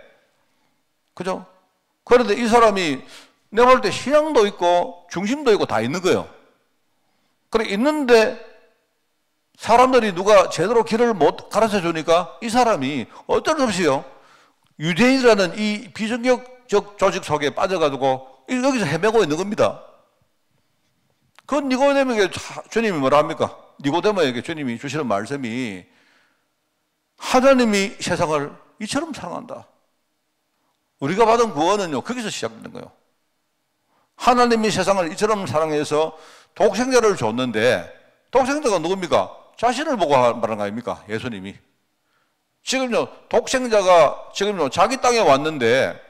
그죠? 그런데 이 사람이 내가 볼 때 신앙도 있고 중심도 있고 다 있는 거예요. 그래, 있는데 사람들이 누가 제대로 길을 못 가르쳐 주니까 이 사람이 어쩔 수 없이요, 유대인이라는 이 비정규적 조직 속에 빠져가지고 여기서 헤매고 있는 겁니다. 그 니고데모에게 주님이 뭐라 합니까? 니고데모에게 주님이 주시는 말씀이 하나님이 세상을 이처럼 사랑한다. 우리가 받은 구원은요, 거기서 시작되는 거예요. 하나님이 세상을 이처럼 사랑해서 독생자를 줬는데, 독생자가 누굽니까? 자신을 보고 말한 거 아닙니까? 예수님이. 지금요, 독생자가 지금요, 자기 땅에 왔는데,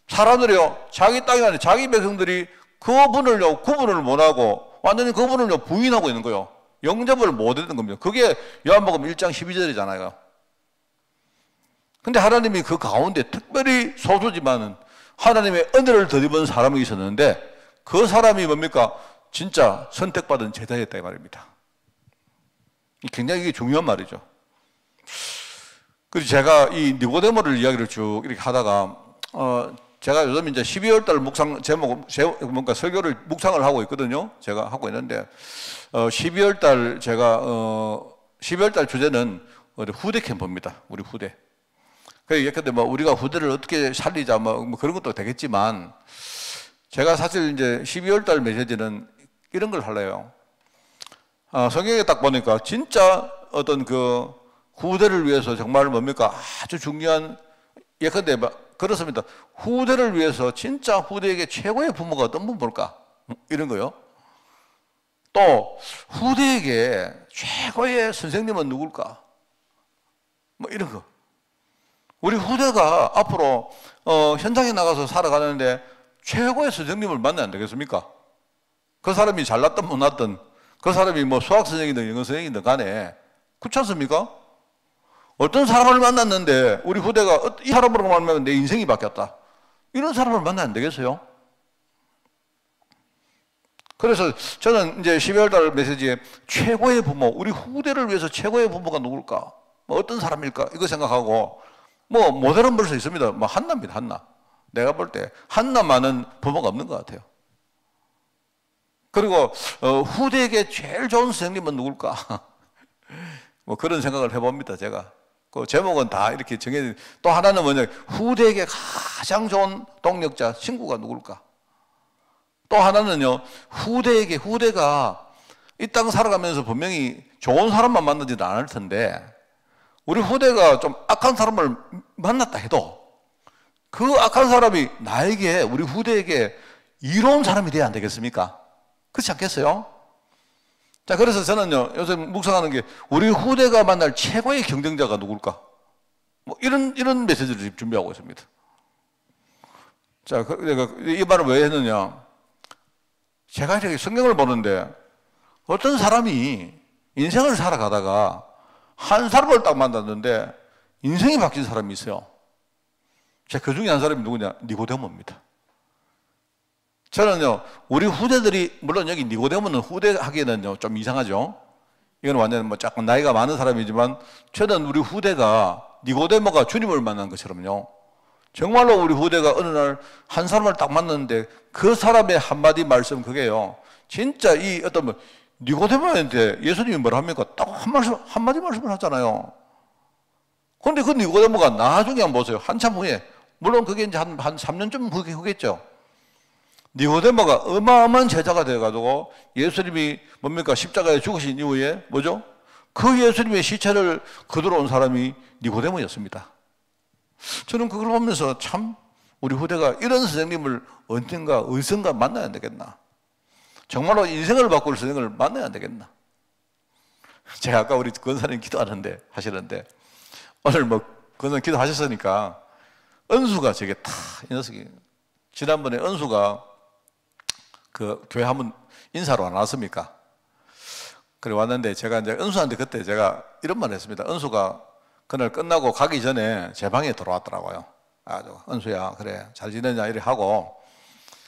사람들이요, 자기 땅이 아니라 자기 백성들이 그분을요, 구분을 못하고, 완전히 그분을요, 부인하고 있는 거예요. 영접을 못했는 겁니다. 그게 요한복음 1장 12절이잖아요. 근데 하나님이 그 가운데 특별히 소수지만은 하나님의 은혜를 덧입은 사람이 있었는데 그 사람이 뭡니까? 진짜 선택받은 제자였다 이 말입니다. 굉장히 이게 중요한 말이죠. 그래서 제가 이 니고데모를 이야기를 쭉 이렇게 하다가 제가 요즘 이제 12월 달 묵상 뭔가 설교를 묵상을 하고 있거든요. 제가 하고 있는데 12월 달 제가 12월 달 주제는 후대 캠프입니다. 우리 후대. 근데 뭐 우리가 후대를 어떻게 살리자 뭐 그런 것도 되겠지만 제가 사실 이제 12월 달 메시지는 이런 걸 할래요. 성경에 딱 보니까 진짜 어떤 그 후대를 위해서 정말 뭡니까? 아주 중요한 예컨대 그렇습니다. 후대를 위해서 진짜 후대에게 최고의 부모가 어떤 분 볼까? 이런 거요. 또 후대에게 최고의 선생님은 누굴까? 뭐 이런 거. 우리 후대가 앞으로 현장에 나가서 살아가는데 최고의 선생님을 만나야 안 되겠습니까? 그 사람이 잘났든 못났든 그 사람이 뭐 수학 선생이든 영어 선생이든 간에 그렇지 않습니까? 어떤 사람을 만났는데 우리 후대가 이 사람으로 만나면 내 인생이 바뀌었다. 이런 사람을 만나야 안 되겠어요? 그래서 저는 이제 12월 달 메시지에 최고의 부모, 우리 후대를 위해서 최고의 부모가 누굴까? 뭐 어떤 사람일까? 이거 생각하고 뭐 모델은 벌써 있습니다. 뭐 한나입니다. 한나. 내가 볼 때 한나만은 부모가 없는 것 같아요. 그리고 후대에게 제일 좋은 선생님은 누굴까? 뭐 그런 생각을 해봅니다. 제가. 그 제목은 다 이렇게 정해. 또 하나는 뭐냐? 후대에게 가장 좋은 동력자 친구가 누굴까? 또 하나는요. 후대가 이 땅 살아가면서 분명히 좋은 사람만 만나지는 않을 텐데 우리 후대가 좀 악한 사람을 만났다 해도 그 악한 사람이 나에게, 우리 후대에게 이로운 사람이 돼야 안 되겠습니까? 그렇지 않겠어요? 자, 그래서 저는요, 요새 묵상하는 게 우리 후대가 만날 최고의 경쟁자가 누굴까? 뭐 이런 메시지를 준비하고 있습니다. 자, 이 말을 왜 했느냐? 제가 이렇게 성경을 보는데 어떤 사람이 인생을 살아가다가 한 사람을 딱 만났는데 인생이 바뀐 사람이 있어요. 제가 그 중에 한 사람이 누구냐? 니고데모입니다. 저는요, 우리 후대들이, 물론 여기 니고데모는 후대하기에는요, 좀 이상하죠? 이건 완전 뭐 조금 나이가 많은 사람이지만, 저는 우리 후대가 니고데모가 주님을 만난 것처럼요, 정말로 우리 후대가 어느 날 한 사람을 딱 만났는데, 그 사람의 한마디 말씀, 그게요, 진짜 이 어떤 뭐, 니고데모한테 예수님이 뭐라 합니까? 딱 한마디 말씀을 하잖아요. 그런데 그 니고데모가 나중에 한번 보세요. 한참 후에, 물론 그게 이제 한 3년쯤 후겠죠. 니고데모가 어마어마한 제자가 되어가지고 예수님이 뭡니까? 십자가에 죽으신 이후에 뭐죠? 그 예수님의 시체를 거두러 온 사람이 니고데모였습니다. 저는 그걸 보면서 참 우리 후대가 이런 선생님을 언젠가 어디선가 만나야 되겠나? 정말로 인생을 바꿀 선생님을 만나야 되겠나? 제가 아까 우리 권사님 하시는데 오늘 뭐 권사님 기도하셨으니까 은수가 저게 이 녀석이 지난번에 은수가 그 교회 한번 인사로 안 왔습니까? 그래 왔는데 제가 이제 은수한테 그때 제가 이런 말을 했습니다. 은수가 그날 끝나고 가기 전에 제 방에 들어왔더라고요. 아주 은수야 그래 잘 지내냐 이래 하고,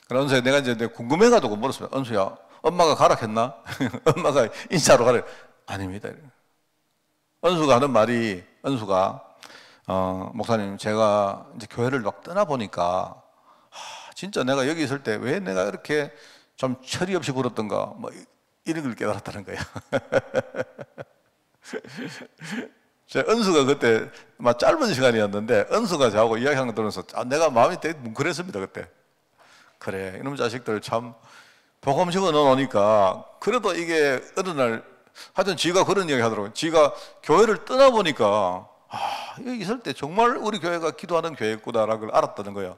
그래 은수야 내가 이제 궁금해가지고 물었습니다. 은수야 엄마가 가라 했나? 엄마가 인사하러 가래. 아닙니다. 은수가 하는 말이, 은수가 목사님 제가 이제 교회를 막 떠나보니까 진짜 내가 여기 있을 때 왜 내가 이렇게 좀 철이 없이 굴었던가 뭐 이런 걸 깨달았다는 거야. 제 은수가 그때 막 짧은 시간이었는데 은수가 저하고 이야기하는 거 들으면서 내가 마음이 되게 뭉클했습니다. 그때 그래 이놈 자식들 참 복음 집어 넣어놓으니까 그래도 이게 어느 날 하여튼 지가 그런 이야기 하더라고요. 지가 교회를 떠나보니까 여기 있을 때 정말 우리 교회가 기도하는 교회였구나라는 걸 알았다는 거예요.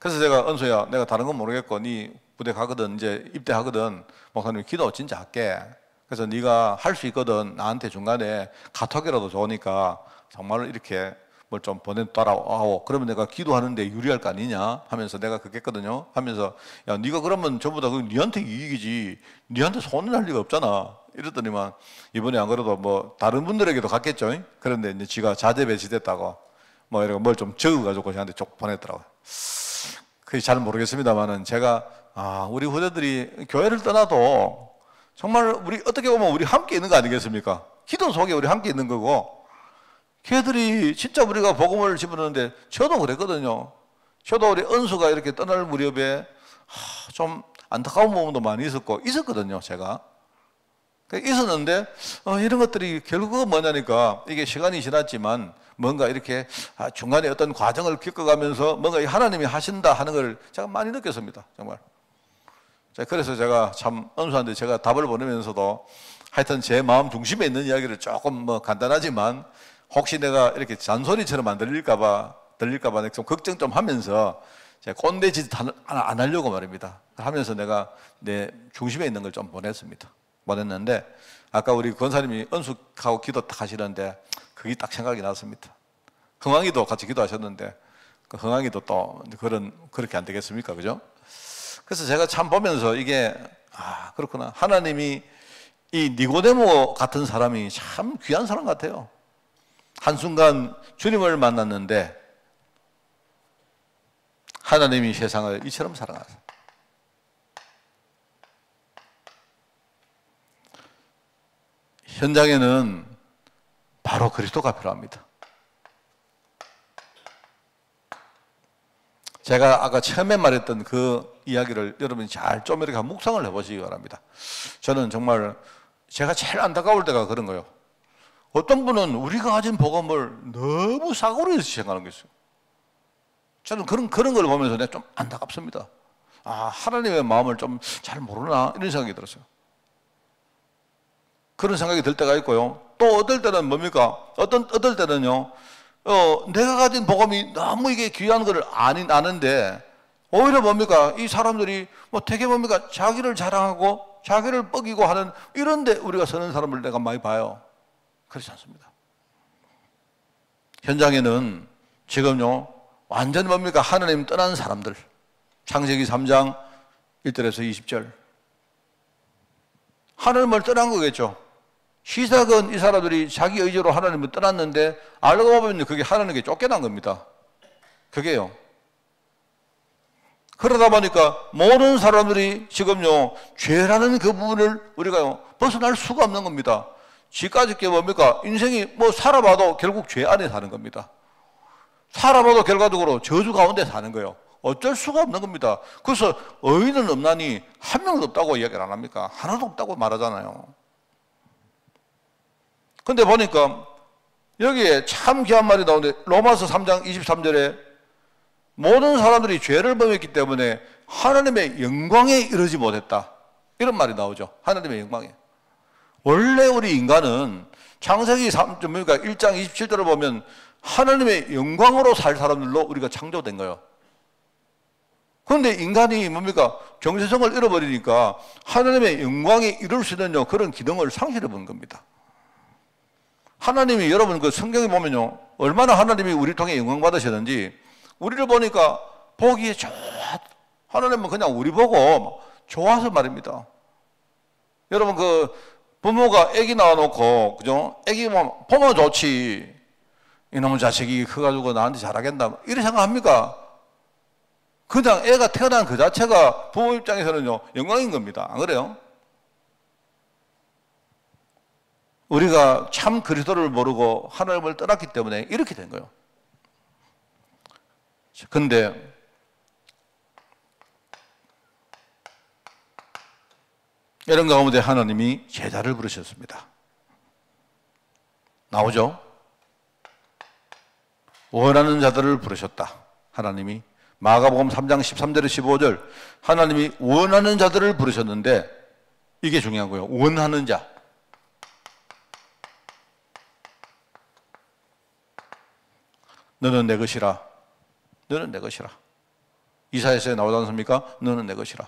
그래서 제가 은수야 내가 다른 건 모르겠고 네 부대 가거든 이제 입대하거든 목사님 기도 진짜 할게. 그래서 네가 할 수 있거든 나한테 중간에 카톡이라도 좋으니까 정말 이렇게 뭘 좀 보내달라고 그러면 내가 기도하는데 유리할 거 아니냐 하면서 내가 그렇게 했거든요. 하면서 야 네가 그러면 전부 다 네한테 이익이지 니한테 손해날 리가 없잖아 이랬더니만 이번에 안 그래도 뭐 다른 분들에게도 갔겠죠. 그런데 이제 지가 자재 배치됐다고 뭐 이렇게 뭘 좀 적어가지고 저한테 쭉 보냈더라고요. 그게 잘 모르겠습니다만은 제가 우리 후대들이 교회를 떠나도 정말 우리 어떻게 보면 우리 함께 있는 거 아니겠습니까? 기도 속에 우리 함께 있는 거고, 걔들이 진짜 우리가 복음을 집어넣는데 저도 그랬거든요. 저도 우리 은수가 이렇게 떠날 무렵에 좀 안타까운 부분도 많이 있었거든요. 제가 있었는데 이런 것들이 결국은 뭐냐니까 이게 시간이 지났지만 뭔가 이렇게 중간에 어떤 과정을 겪어가면서 뭔가 하나님이 하신다 하는 걸 제가 많이 느꼈습니다. 정말. 그래서 제가 참 은수한테 제가 답을 보내면서도 하여튼 제 마음 중심에 있는 이야기를 조금 뭐 간단하지만 혹시 내가 이렇게 잔소리처럼 안 들릴까봐 좀 걱정 좀 하면서 제가 꼰대짓 안 하려고 말입니다. 하면서 내가 내 중심에 있는 걸 좀 보냈는데 아까 우리 권사님이 은숙하고 기도 딱 하시는데 그게 딱 생각이 났습니다. 흥왕이도 같이 기도하셨는데 그 흥왕이도 또 그렇게 안 되겠습니까? 그죠? 그래서 제가 참 보면서 이게 그렇구나. 하나님이 이 니고데모 같은 사람이 참 귀한 사람 같아요. 한순간 주님을 만났는데 하나님이 세상을 이처럼 사랑하세요. 현장에는 바로 그리스도가 필요합니다. 제가 아까 처음에 말했던 그 이야기를 여러분이 잘 좀 이렇게 묵상을 해보시기 바랍니다. 저는 정말 제가 제일 안타까울 때가 그런 거예요. 어떤 분은 우리가 가진 복음을 너무 사고로 생각하는 게 있어요. 저는 그런 걸 보면서 내가 좀 안타깝습니다. 하나님의 마음을 좀 잘 모르나 이런 생각이 들었어요. 그런 생각이 들 때가 있고요. 또 어떨 때는 뭡니까? 어떨 때는요. 내가 가진 복음이 너무 이게 귀한 걸 아는데 오히려 뭡니까? 이 사람들이 뭐 되게 뭡니까? 자기를 자랑하고 자기를 뻐기고 하는 이런데 우리가 서는 사람을 내가 많이 봐요. 그렇지 않습니다. 현장에는 지금요 완전히 뭡니까? 하나님 떠난 사람들. 창세기 3장 1절에서 20절. 하나님을 떠난 거겠죠. 시작은 이 사람들이 자기 의지로 하나님을 떠났는데 알고 보면 그게 하나님께 쫓겨난 겁니다. 그게요. 그러다 보니까 모든 사람들이 지금요 죄라는 그 부분을 우리가요 벗어날 수가 없는 겁니다. 지금까지 게 뭡니까? 인생이 뭐 살아봐도 결국 죄 안에 사는 겁니다. 살아봐도 결과적으로 저주 가운데 사는 거예요. 어쩔 수가 없는 겁니다. 그래서 의인은 없나니 한 명도 없다고 이야기를 안 합니까? 하나도 없다고 말하잖아요. 근데 보니까 여기에 참 귀한 말이 나오는데 로마서 3장 23절에 모든 사람들이 죄를 범했기 때문에 하나님의 영광에 이르지 못했다. 이런 말이 나오죠. 하나님의 영광에. 원래 우리 인간은 창세기 1장 27절을 보면 하나님의 영광으로 살 사람들로 우리가 창조된 거예요. 그런데 인간이 뭡니까? 정체성을 잃어버리니까 하나님의 영광에 이룰 수 있는 그런 기능을 상실해 보는 겁니다. 하나님이 여러분 그 성경에 보면요 얼마나 하나님이 우리 통해 영광 받으셨는지 우리를 보니까 보기에 하나님은 그냥 우리 보고 좋아서 말입니다. 여러분 그 부모가 애기 낳아놓고, 그죠? 애기 보면 좋지. 이놈의 자식이 커가지고 나한테 잘하겠나. 이렇게 생각합니까? 그냥 애가 태어난 그 자체가 부모 입장에서는요, 영광인 겁니다. 안 그래요? 우리가 참 그리스도를 모르고 하나님을 떠났기 때문에 이렇게 된 거예요. 근데 이런 가운데 하나님이 제자를 부르셨습니다. 나오죠? 원하는 자들을 부르셨다. 하나님이 마가복음 3장 13절에 15절 하나님이 원하는 자들을 부르셨는데 이게 중요한 거예요. 원하는 자. 너는 내 것이라. 너는 내 것이라. 이사야서에 나오지 않습니까? 너는 내 것이라.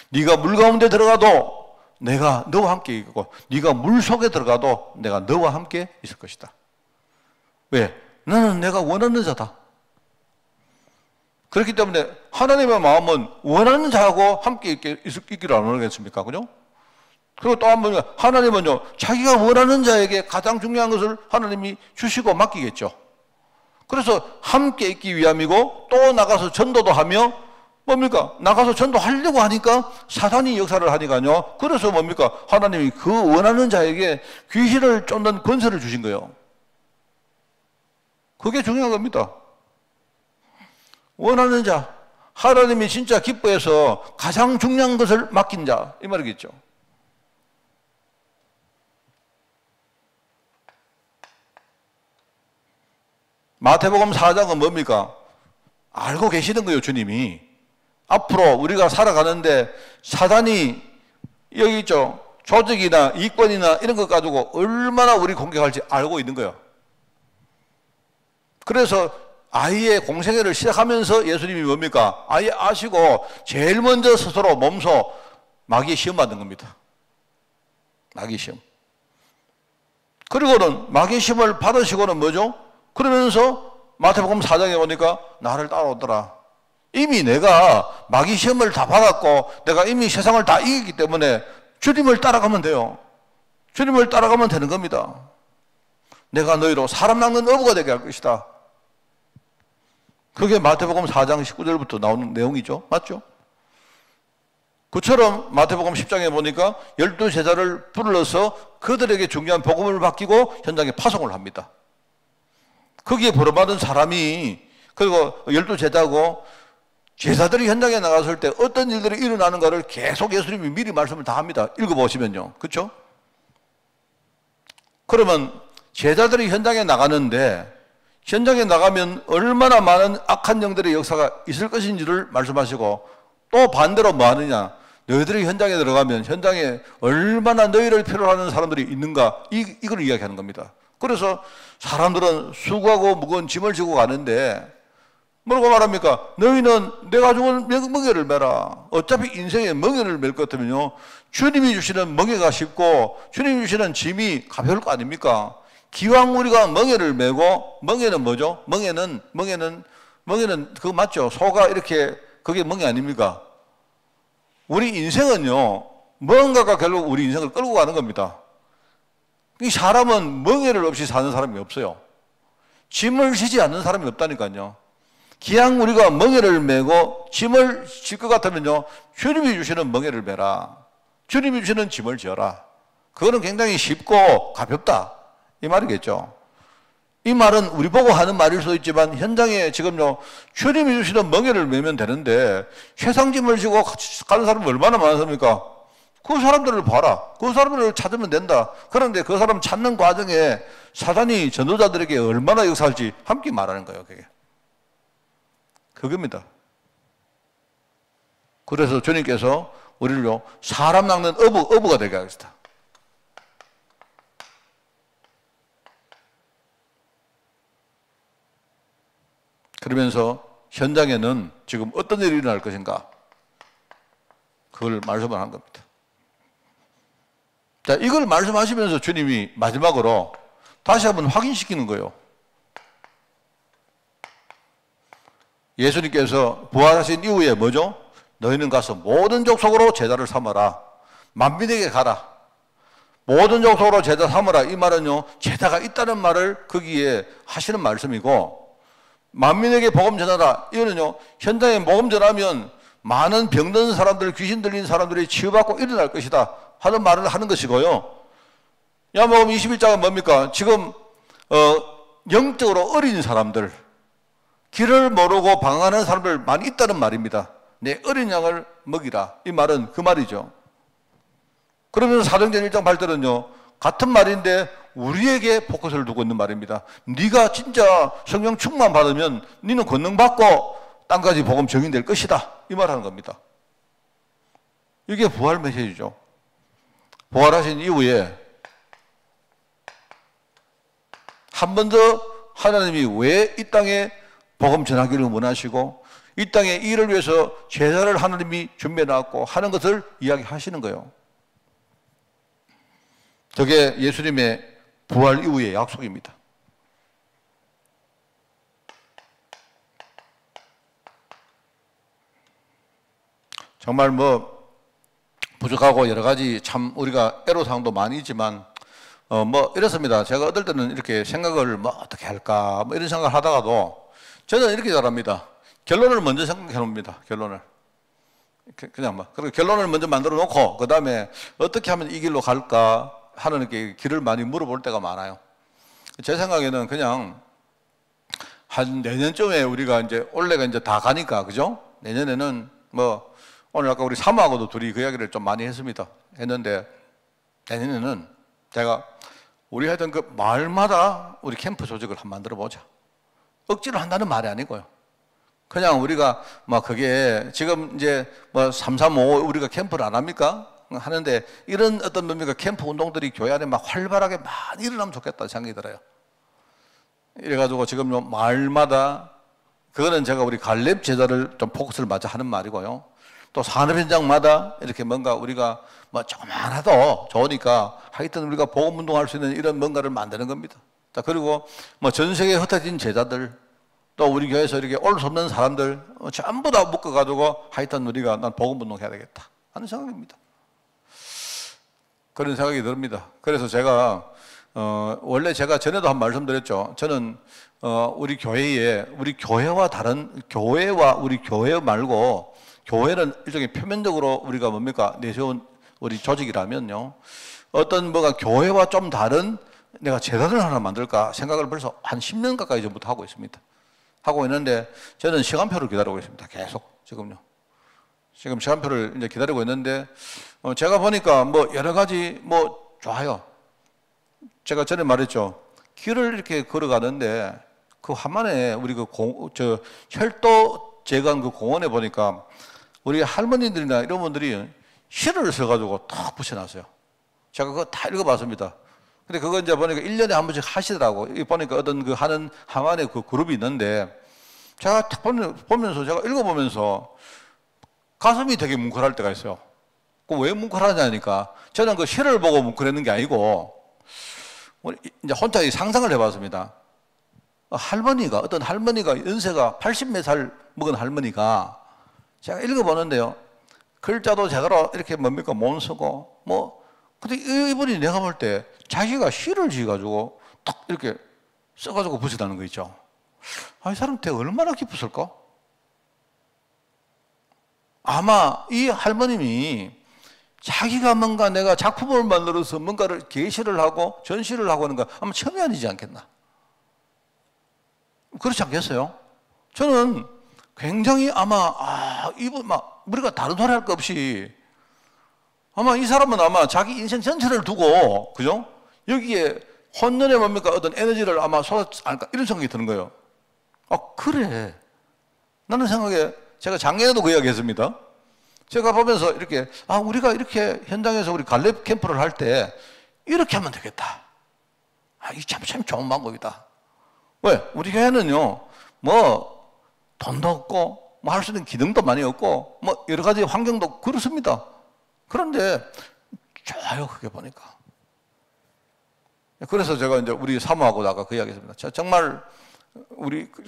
네가 물 가운데 들어가도 내가 너와 함께 있고 네가 물 속에 들어가도 내가 너와 함께 있을 것이다. 왜? 너는 내가 원하는 자다. 그렇기 때문에 하나님의 마음은 원하는 자하고 함께 있기를 안 원하겠습니까? 그죠? 그리고 또 한 번 하나님은요 자기가 원하는 자에게 가장 중요한 것을 하나님이 주시고 맡기겠죠. 그래서 함께 있기 위함이고 또 나가서 전도도 하며 뭡니까? 나가서 전도하려고 하니까 사단이 역사를 하니까요. 그래서 뭡니까? 하나님이 그 원하는 자에게 귀신을 쫓는 권세를 주신 거예요. 그게 중요한 겁니다. 원하는 자, 하나님이 진짜 기뻐해서 가장 중요한 것을 맡긴 자, 이 말이겠죠. 마태복음 4장은 뭡니까? 알고 계시는 거예요, 주님이. 앞으로 우리가 살아가는데 사단이 여기 있죠. 조직이나 이권이나 이런 것 가지고 얼마나 우리 공격할지 알고 있는 거예요. 그래서 아이의 공생애를 시작하면서 예수님이 뭡니까? 아예 아시고 제일 먼저 스스로 몸소 마귀의 시험 받는 겁니다. 마귀의 시험. 그리고는 마귀의 시험을 받으시고는 뭐죠? 그러면서 마태복음 4장에 보니까 나를 따라오더라. 이미 내가 마귀 시험을 다 받았고 내가 이미 세상을 다 이기기 때문에 주님을 따라가면 돼요. 주님을 따라가면 되는 겁니다. 내가 너희로 사람 낚는 어부가 되게 할 것이다. 그게 마태복음 4장 19절부터 나오는 내용이죠. 맞죠? 그처럼 마태복음 10장에 보니까 12제자를 불러서 그들에게 중요한 복음을 맡기고 현장에 파송을 합니다. 거기에 부름받은 사람이 그리고 12제자고 제자들이 현장에 나갔을 때 어떤 일들이 일어나는가를 계속 예수님이 미리 말씀을 다 합니다. 읽어보시면요. 그렇죠? 그러면 제자들이 현장에 나가는데 현장에 나가면 얼마나 많은 악한 영들의 역사가 있을 것인지를 말씀하시고 또 반대로 뭐 하느냐. 너희들이 현장에 들어가면 현장에 얼마나 너희를 필요로 하는 사람들이 있는가 이걸 이야기하는 겁니다. 그래서 사람들은 수고하고 무거운 짐을 지고 가는데 뭐라고 말합니까? 너희는 내가 주는 멍에를 매라. 어차피 인생에 멍에를 맬 것 같으면요 주님이 주시는 멍에가 쉽고 주님이 주시는 짐이 가벼울 거 아닙니까? 기왕 우리가 멍에를 메고 멍에는 뭐죠? 멍에는 그거 맞죠? 소가 이렇게 그게 멍에 아닙니까? 우리 인생은요 뭔가가 결국 우리 인생을 끌고 가는 겁니다. 이 사람은 멍에를 없이 사는 사람이 없어요. 짐을 지지 않는 사람이 없다니까요. 기왕 우리가 멍에를 메고 짐을 질 것 같으면요 주님이 주시는 멍에를 메라. 주님이 주시는 짐을 지어라. 그거는 굉장히 쉽고 가볍다 이 말이겠죠. 이 말은 우리 보고 하는 말일 수도 있지만 현장에 지금요 주님이 주시는 멍에를 메면 되는데 세상짐을 지고 가는 사람이 얼마나 많습니까? 그 사람들을 봐라. 그 사람들을 찾으면 된다. 그런데 그 사람 찾는 과정에 사단이 전도자들에게 얼마나 역사할지 함께 말하는 거예요. 그겁니다. 그래서 주님께서 우리를요 사람 낚는 어부가 되게 하겠다. 그러면서 현장에는 지금 어떤 일이 일어날 것인가 그걸 말씀을 한 겁니다. 자, 이걸 말씀하시면서 주님이 마지막으로 다시 한번 확인시키는 거예요. 예수님께서 부활하신 이후에 뭐죠? 너희는 가서 모든 족속으로 제자를 삼아라. 만민에게 가라. 모든 족속으로 제자 삼으라. 이 말은요, 제자가 있다는 말을 거기에 하시는 말씀이고, 만민에게 복음 전하라. 이거는요, 현장에 복음 전하면 많은 병든 사람들, 귀신 들린 사람들이 치유받고 일어날 것이다 하는 말을 하는 것이고요. 야복음 21장은 뭡니까? 지금 영적으로 어린 사람들, 길을 모르고 방황하는 사람들 많이 있다는 말입니다. 내 어린 양을 먹이라. 이 말은 그 말이죠. 그러면서 사도행전 1장 8절은요, 같은 말인데 우리에게 포커스를 두고 있는 말입니다. 네가 진짜 성령 충만 받으면 너는 권능 받고 땅까지 복음 증인될 것이다. 이 말하는 겁니다. 이게 부활 메시지죠. 부활하신 이후에 한 번 더 하나님이 왜 이 땅에 복음 전하기를 원하시고 이 땅에 이 일을 위해서 제사를 하나님이 준비해 놨고 하는 것을 이야기하시는 거예요. 저게 예수님의 부활 이후의 약속입니다. 정말 뭐 부족하고 여러 가지 참 우리가 애로사항도 많이 있지만 뭐 이렇습니다. 제가 어떨 때는 이렇게 생각을 뭐 어떻게 할까 뭐 이런 생각을 하다가도 저는 이렇게 잘합니다. 결론을 먼저 생각해 놉니다. 결론을 그냥 막 그리고 결론을 먼저 만들어 놓고 그 다음에 어떻게 하면 이 길로 갈까 하는 게 길을 많이 물어볼 때가 많아요. 제 생각에는 그냥 한 내년쯤에 우리가 이제 올해가 이제 다 가니까 그죠? 내년에는 뭐 오늘 아까 우리 사모하고도 둘이 그 이야기를 좀 많이 했는데 내년에는 제가 우리 하여튼 그 마을마다 우리 캠프 조직을 한번 만들어 보자. 억지로 한다는 말이 아니고요. 그냥 우리가 막 그게 지금 이제 뭐 335 우리가 캠프를 안 합니까? 하는데 이런 어떤 뭡니까 캠프 운동들이 교회 안에 막 활발하게 많이 일어나면 좋겠다 생각이 들어요. 이래가지고 지금 마을마다 그거는 제가 우리 갈렙 제자를 좀 포커스를 맞춰 하는 말이고요. 또 산업 현장마다 이렇게 뭔가 우리가 뭐 조그만하도 좋으니까 하여튼 우리가 복음 운동할 수 있는 이런 뭔가를 만드는 겁니다. 자, 그리고 뭐 전 세계에 흩어진 제자들 또 우리 교회에서 이렇게 올 수 없는 사람들 전부 다 묶어가지고 하여튼 우리가 난 복음 운동해야 되겠다 하는 생각입니다. 그런 생각이 듭니다. 그래서 제가 원래 제가 전에도 한 말씀드렸죠. 저는 우리 교회에 우리 교회와 다른 교회와 우리 교회 말고 교회는 일종의 표면적으로 우리가 뭡니까 내세운 우리 조직이라면요. 어떤 뭐가 교회와 좀 다른 내가 재단을 하나 만들까 생각을 벌써 한 10년 가까이 전부터 하고 있습니다. 하고 있는데 저는 시간표를 기다리고 있습니다. 계속 지금요. 지금 시간표를 이제 기다리고 있는데 제가 보니까 뭐 여러 가지 뭐 좋아요. 제가 전에 말했죠. 길을 이렇게 걸어가는데 그 한만에 우리 그 철도 제강 그 공원에 보니까 우리 할머니들이나 이런 분들이 실을 써가지고 탁 붙여놨어요. 제가 그거 다 읽어봤습니다. 근데 그거 이제 보니까 1년에 한 번씩 하시더라고. 보니까 어떤 그 하는 하만의 그 그룹이 있는데 제가 탁 보면서 제가 읽어보면서 가슴이 되게 뭉클할 때가 있어요. 그 왜 뭉클하냐니까 저는 그 실을 보고 뭉클했는 게 아니고 이제 혼자 상상을 해봤습니다. 어떤 할머니가 연세가 80몇 살 먹은 할머니가 제가 읽어보는데요. 글자도 제대로 이렇게 뭡니까 못 쓰고 근데 이분이 내가 볼 때 자기가 시를 지어가지고 딱 이렇게 써가지고 붙였다는 거 있죠. 이 사람 되게 얼마나 기뻤을까? 아마 이 할머님이 자기가 뭔가 내가 작품을 만들어서 뭔가를 게시를 하고 전시를 하고 하는 거 아마 처음이 아니지 않겠나? 그렇지 않겠어요? 저는 굉장히 아마 이분 우리가 다른 소리 할 거 없이 아마 이 사람은 아마 자기 인생 전체를 두고 그죠? 여기에 혼돈에 뭡니까 어떤 에너지를 아마 쏟았지 않을까 이런 생각이 드는 거예요. 그래. 나는 생각에 제가 작년에도 그 이야기 했습니다. 제가 보면서 이렇게 우리가 이렇게 현장에서 우리 갈렙 캠프를 할 때 이렇게 하면 되겠다. 이 참 좋은 방법이다. 왜? 우리 교회는요 뭐 돈도 없고 뭐 할 수 있는 기능도 많이 없고 뭐 여러 가지 환경도 그렇습니다. 그런데 좋아요 그게 보니까. 그래서 제가 이제 우리 사모하고 아까 그 이야기 했습니다. 정말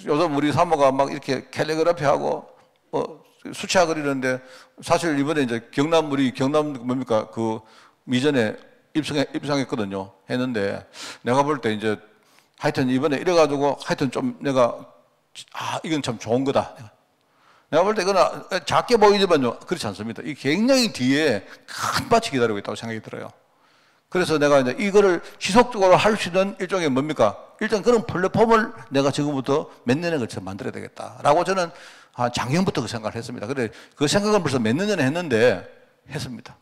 요즘 우리 사모가 막 이렇게 캘리그라피 하고 수채화 그리는데 사실 이번에 이제 경남 뭡니까 그 미전에 입성했거든요. 했는데 내가 볼 때 이제 하여튼 이번에 이래가지고 하여튼 좀 내가 이건 참 좋은 거다. 내가 볼 때 이거는 작게 보이지만요. 그렇지 않습니다. 이 굉장히 뒤에 큰 밭이 기다리고 있다고 생각이 들어요. 그래서 내가 이제 이거를 지속적으로 할 수 있는 일종의 뭡니까? 일단 그런 플랫폼을 내가 지금부터 몇 년에 걸쳐 만들어야 되겠다라고 저는 작년부터 그 생각을 했습니다. 그래, 그 생각은 벌써 몇 년 전에 했는데 했습니다.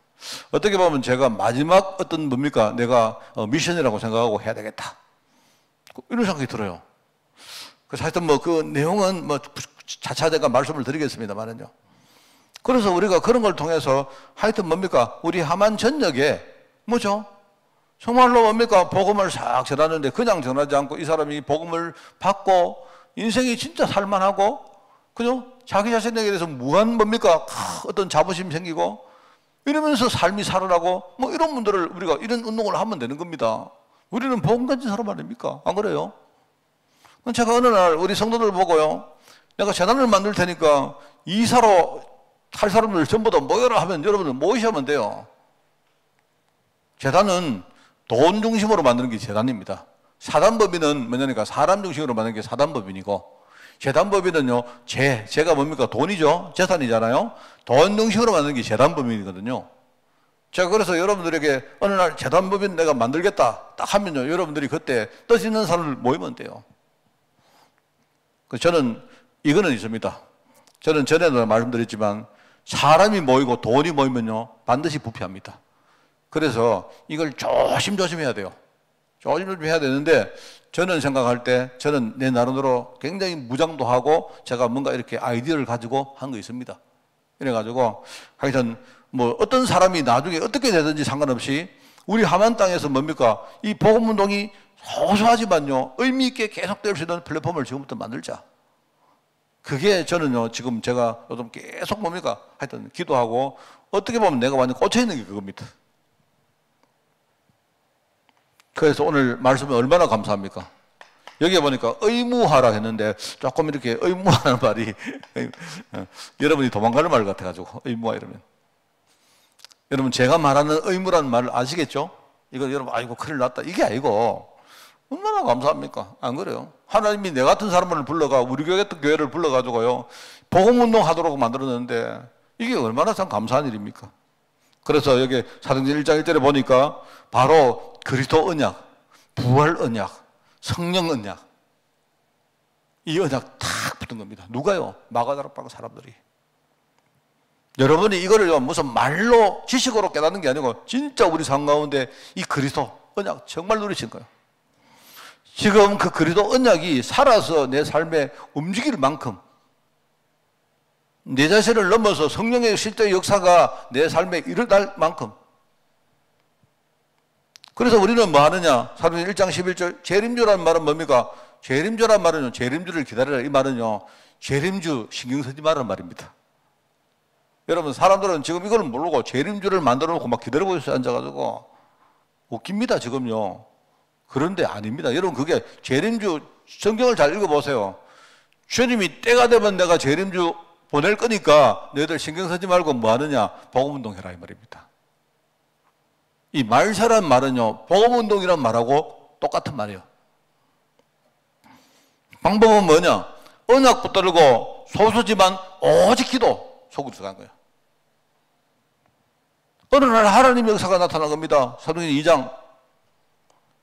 어떻게 보면 제가 마지막 어떤 뭡니까? 내가 미션이라고 생각하고 해야 되겠다. 이런 생각이 들어요. 그래서 하여튼 뭐 그 내용은 뭐 차차 제가 말씀을 드리겠습니다만은요. 그래서 우리가 그런 걸 통해서 하여튼 뭡니까? 우리 함안 전역에 뭐죠? 정말로 뭡니까? 복음을 싹 전하는데 그냥 전하지 않고 이 사람이 복음을 받고 인생이 진짜 살만하고 그죠? 자기 자신에게 대해서 무한 뭡니까? 어떤 자부심 생기고 이러면서 삶이 살아나고 뭐 이런 분들을 우리가 이런 운동을 하면 되는 겁니다. 우리는 복음 가진 사람 아닙니까? 안 그래요? 제가 어느 날 우리 성도들 보고요. 내가 재단을 만들 테니까 이사로 할 사람들 전부 다 모여라 하면 여러분들 모이시면 돼요. 재단은 돈 중심으로 만드는 게 재단입니다. 사단법인은 뭐냐니까 사람 중심으로 만드는 게 사단법인이고 재단법인은요, 제가 뭡니까? 돈이죠. 재산이잖아요. 돈 중심으로 만드는 게 재단법인이거든요. 제가 그래서 여러분들에게 어느 날 재단법인 내가 만들겠다 딱 하면요, 여러분들이 그때 뜻 있는 사람을 모이면 돼요. 저는 이거는 있습니다. 저는 전에도 말씀드렸지만 사람이 모이고 돈이 모이면요, 반드시 부패합니다. 그래서 이걸 조심조심 해야 돼요. 조심조심 해야 되는데 저는 생각할 때 저는 내 나름대로 굉장히 무장도 하고 제가 뭔가 이렇게 아이디어를 가지고 한 거 있습니다. 이래가지고 하여튼 뭐 어떤 사람이 나중에 어떻게 되든지 상관없이 우리 함안 땅에서 뭡니까? 이 복음운동이 소소하지만요, 의미 있게 계속될 수 있는 플랫폼을 지금부터 만들자. 그게 저는요, 지금 제가 요즘 계속 뭡니까? 하여튼 기도하고 어떻게 보면 내가 완전 꽂혀있는 게 그겁니다. 그래서 오늘 말씀이 얼마나 감사합니까? 여기에 보니까 의무화라 했는데 조금 이렇게 의무화라는 말이 여러분이 도망가는 말 같아가지고 의무화 이러면 여러분 제가 말하는 의무라는 말을 아시겠죠? 이거 여러분 아이고 큰일 났다 이게 아니고 얼마나 감사합니까? 안 그래요? 하나님이 내 같은 사람을 불러가 우리 교회 같은 교회를 불러가지고요 복음운동 하도록 만들었는데 이게 얼마나 참 감사한 일입니까? 그래서 여기 사도행전 1장 1절에 보니까 바로 그리스도 언약, 부활 언약, 성령 언약 이 언약 탁 붙은 겁니다. 누가요? 마가다락방 사람들이. 여러분이 이거를 무슨 말로 지식으로 깨닫는 게 아니고 진짜 우리 삶 가운데 이 그리스도 언약 정말 누리신 거예요. 지금 그 그리스도 언약이 살아서 내 삶에 움직일 만큼 내 자신을 넘어서 성령의 실제 역사가 내 삶에 일어날 만큼 그래서 우리는 뭐 하느냐? 사도행전 1장 11절 재림주라는 말은 뭡니까? 재림주라는 말은요, 재림주를 기다리라 이 말은요, 재림주 신경 쓰지 말라는 말입니다. 여러분 사람들은 지금 이걸 모르고 재림주를 만들어 놓고 막 기다리고 있어요. 앉아가지고 웃깁니다 지금요. 그런데 아닙니다. 여러분 그게 재림주 성경을 잘 읽어보세요. 주님이 때가 되면 내가 재림주 보낼 거니까 너희들 신경 쓰지 말고 뭐 하느냐? 복음운동 해라 이 말입니다. 이 말세란 말은요, 복음운동이란 말하고 똑같은 말이에요. 방법은 뭐냐? 언약 붙들고 소수지만 오직 기도 속으로 들어간 거예요. 어느 날 하나님의 역사가 나타난 겁니다. 사도행전 2장.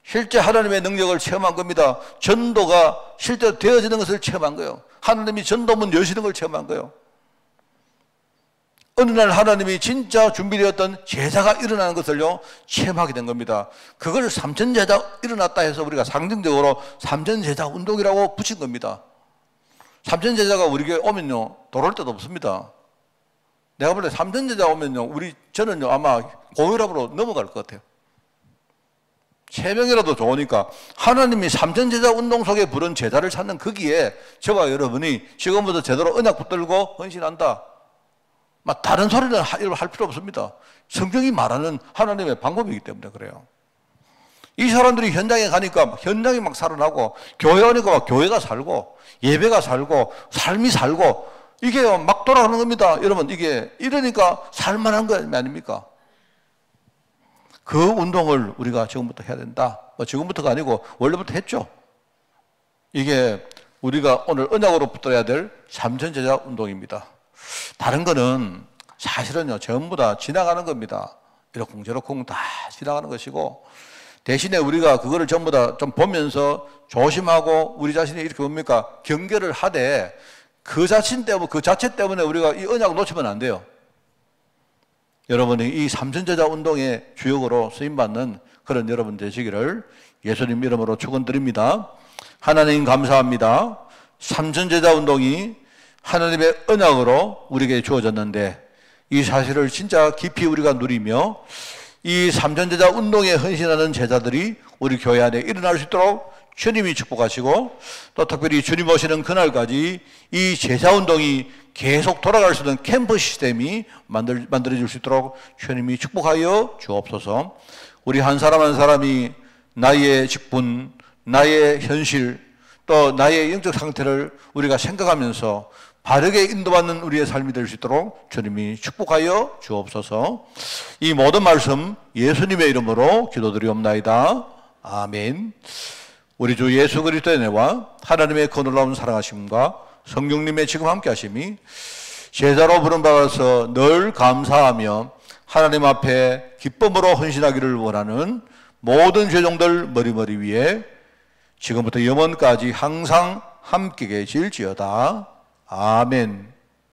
실제 하나님의 능력을 체험한 겁니다. 전도가 실제로 되어지는 것을 체험한 거예요. 하나님이 전도문 여시는 걸 체험한 거예요. 어느 날 하나님이 진짜 준비되었던 제자가 일어나는 것을요 체험하게 된 겁니다. 그걸 삼천제자 일어났다 해서 우리가 상징적으로 삼천제자 운동이라고 붙인 겁니다. 삼천제자가 우리 교회 오면요 돌아올 데도 없습니다. 내가 볼 때 삼천제자 오면요 저는요 아마 고혈압으로 넘어갈 것 같아요. 3명이라도 좋으니까 하나님이 삼천제자 운동 속에 부른 제자를 찾는 거기에 저와 여러분이 지금부터 제대로 언약 붙들고 헌신한다. 막 다른 소리는 할 필요 없습니다. 성경이 말하는 하나님의 방법이기 때문에 그래요. 이 사람들이 현장에 가니까 현장이 막 살아나고 교회 오니까 막 교회가 살고 예배가 살고 삶이 살고 이게 막 돌아가는 겁니다. 여러분 이게 이러니까 살만한 거 아닙니까? 그 운동을 우리가 지금부터 해야 된다. 지금부터가 아니고 원래부터 했죠. 이게 우리가 오늘 언약으로 붙들어야 될 삼천제자 운동입니다. 다른 거는 사실은요, 전부 다 지나가는 겁니다. 이러쿵저러쿵 다 지나가는 것이고, 대신에 우리가 그거를 전부 다 좀 보면서 조심하고 우리 자신이 이렇게 뭡니까? 경계를 하되 그 자체 때문에 우리가 이 언약을 놓치면 안 돼요. 여러분이 이 삼천제자 운동의 주역으로 쓰임받는 그런 여러분 되시기를 예수님 이름으로 축원드립니다. 하나님 감사합니다. 삼천제자 운동이 하나님의 언약으로 우리에게 주어졌는데 이 사실을 진짜 깊이 우리가 누리며 이 삼천제자 운동에 헌신하는 제자들이 우리 교회 안에 일어날 수 있도록 주님이 축복하시고 또 특별히 주님 오시는 그날까지 이 제자운동이 계속 돌아갈 수 있는 캠프 시스템이 만들어질 수 있도록 주님이 축복하여 주옵소서. 우리 한 사람 한 사람이 나의 직분, 나의 현실, 또 나의 영적 상태를 우리가 생각하면서 바르게 인도받는 우리의 삶이 될 수 있도록 주님이 축복하여 주옵소서. 이 모든 말씀 예수님의 이름으로 기도드리옵나이다. 아멘. 우리 주 예수 그리스도의 은혜와 하나님의 그 놀라운 사랑하심과 성령님의 지금 함께 하심이 제자로 부름받아서 늘 감사하며 하나님 앞에 기쁨으로 헌신하기를 원하는 모든 죄종들 머리머리 위에 지금부터 영원까지 항상 함께 계실지어다. 아멘.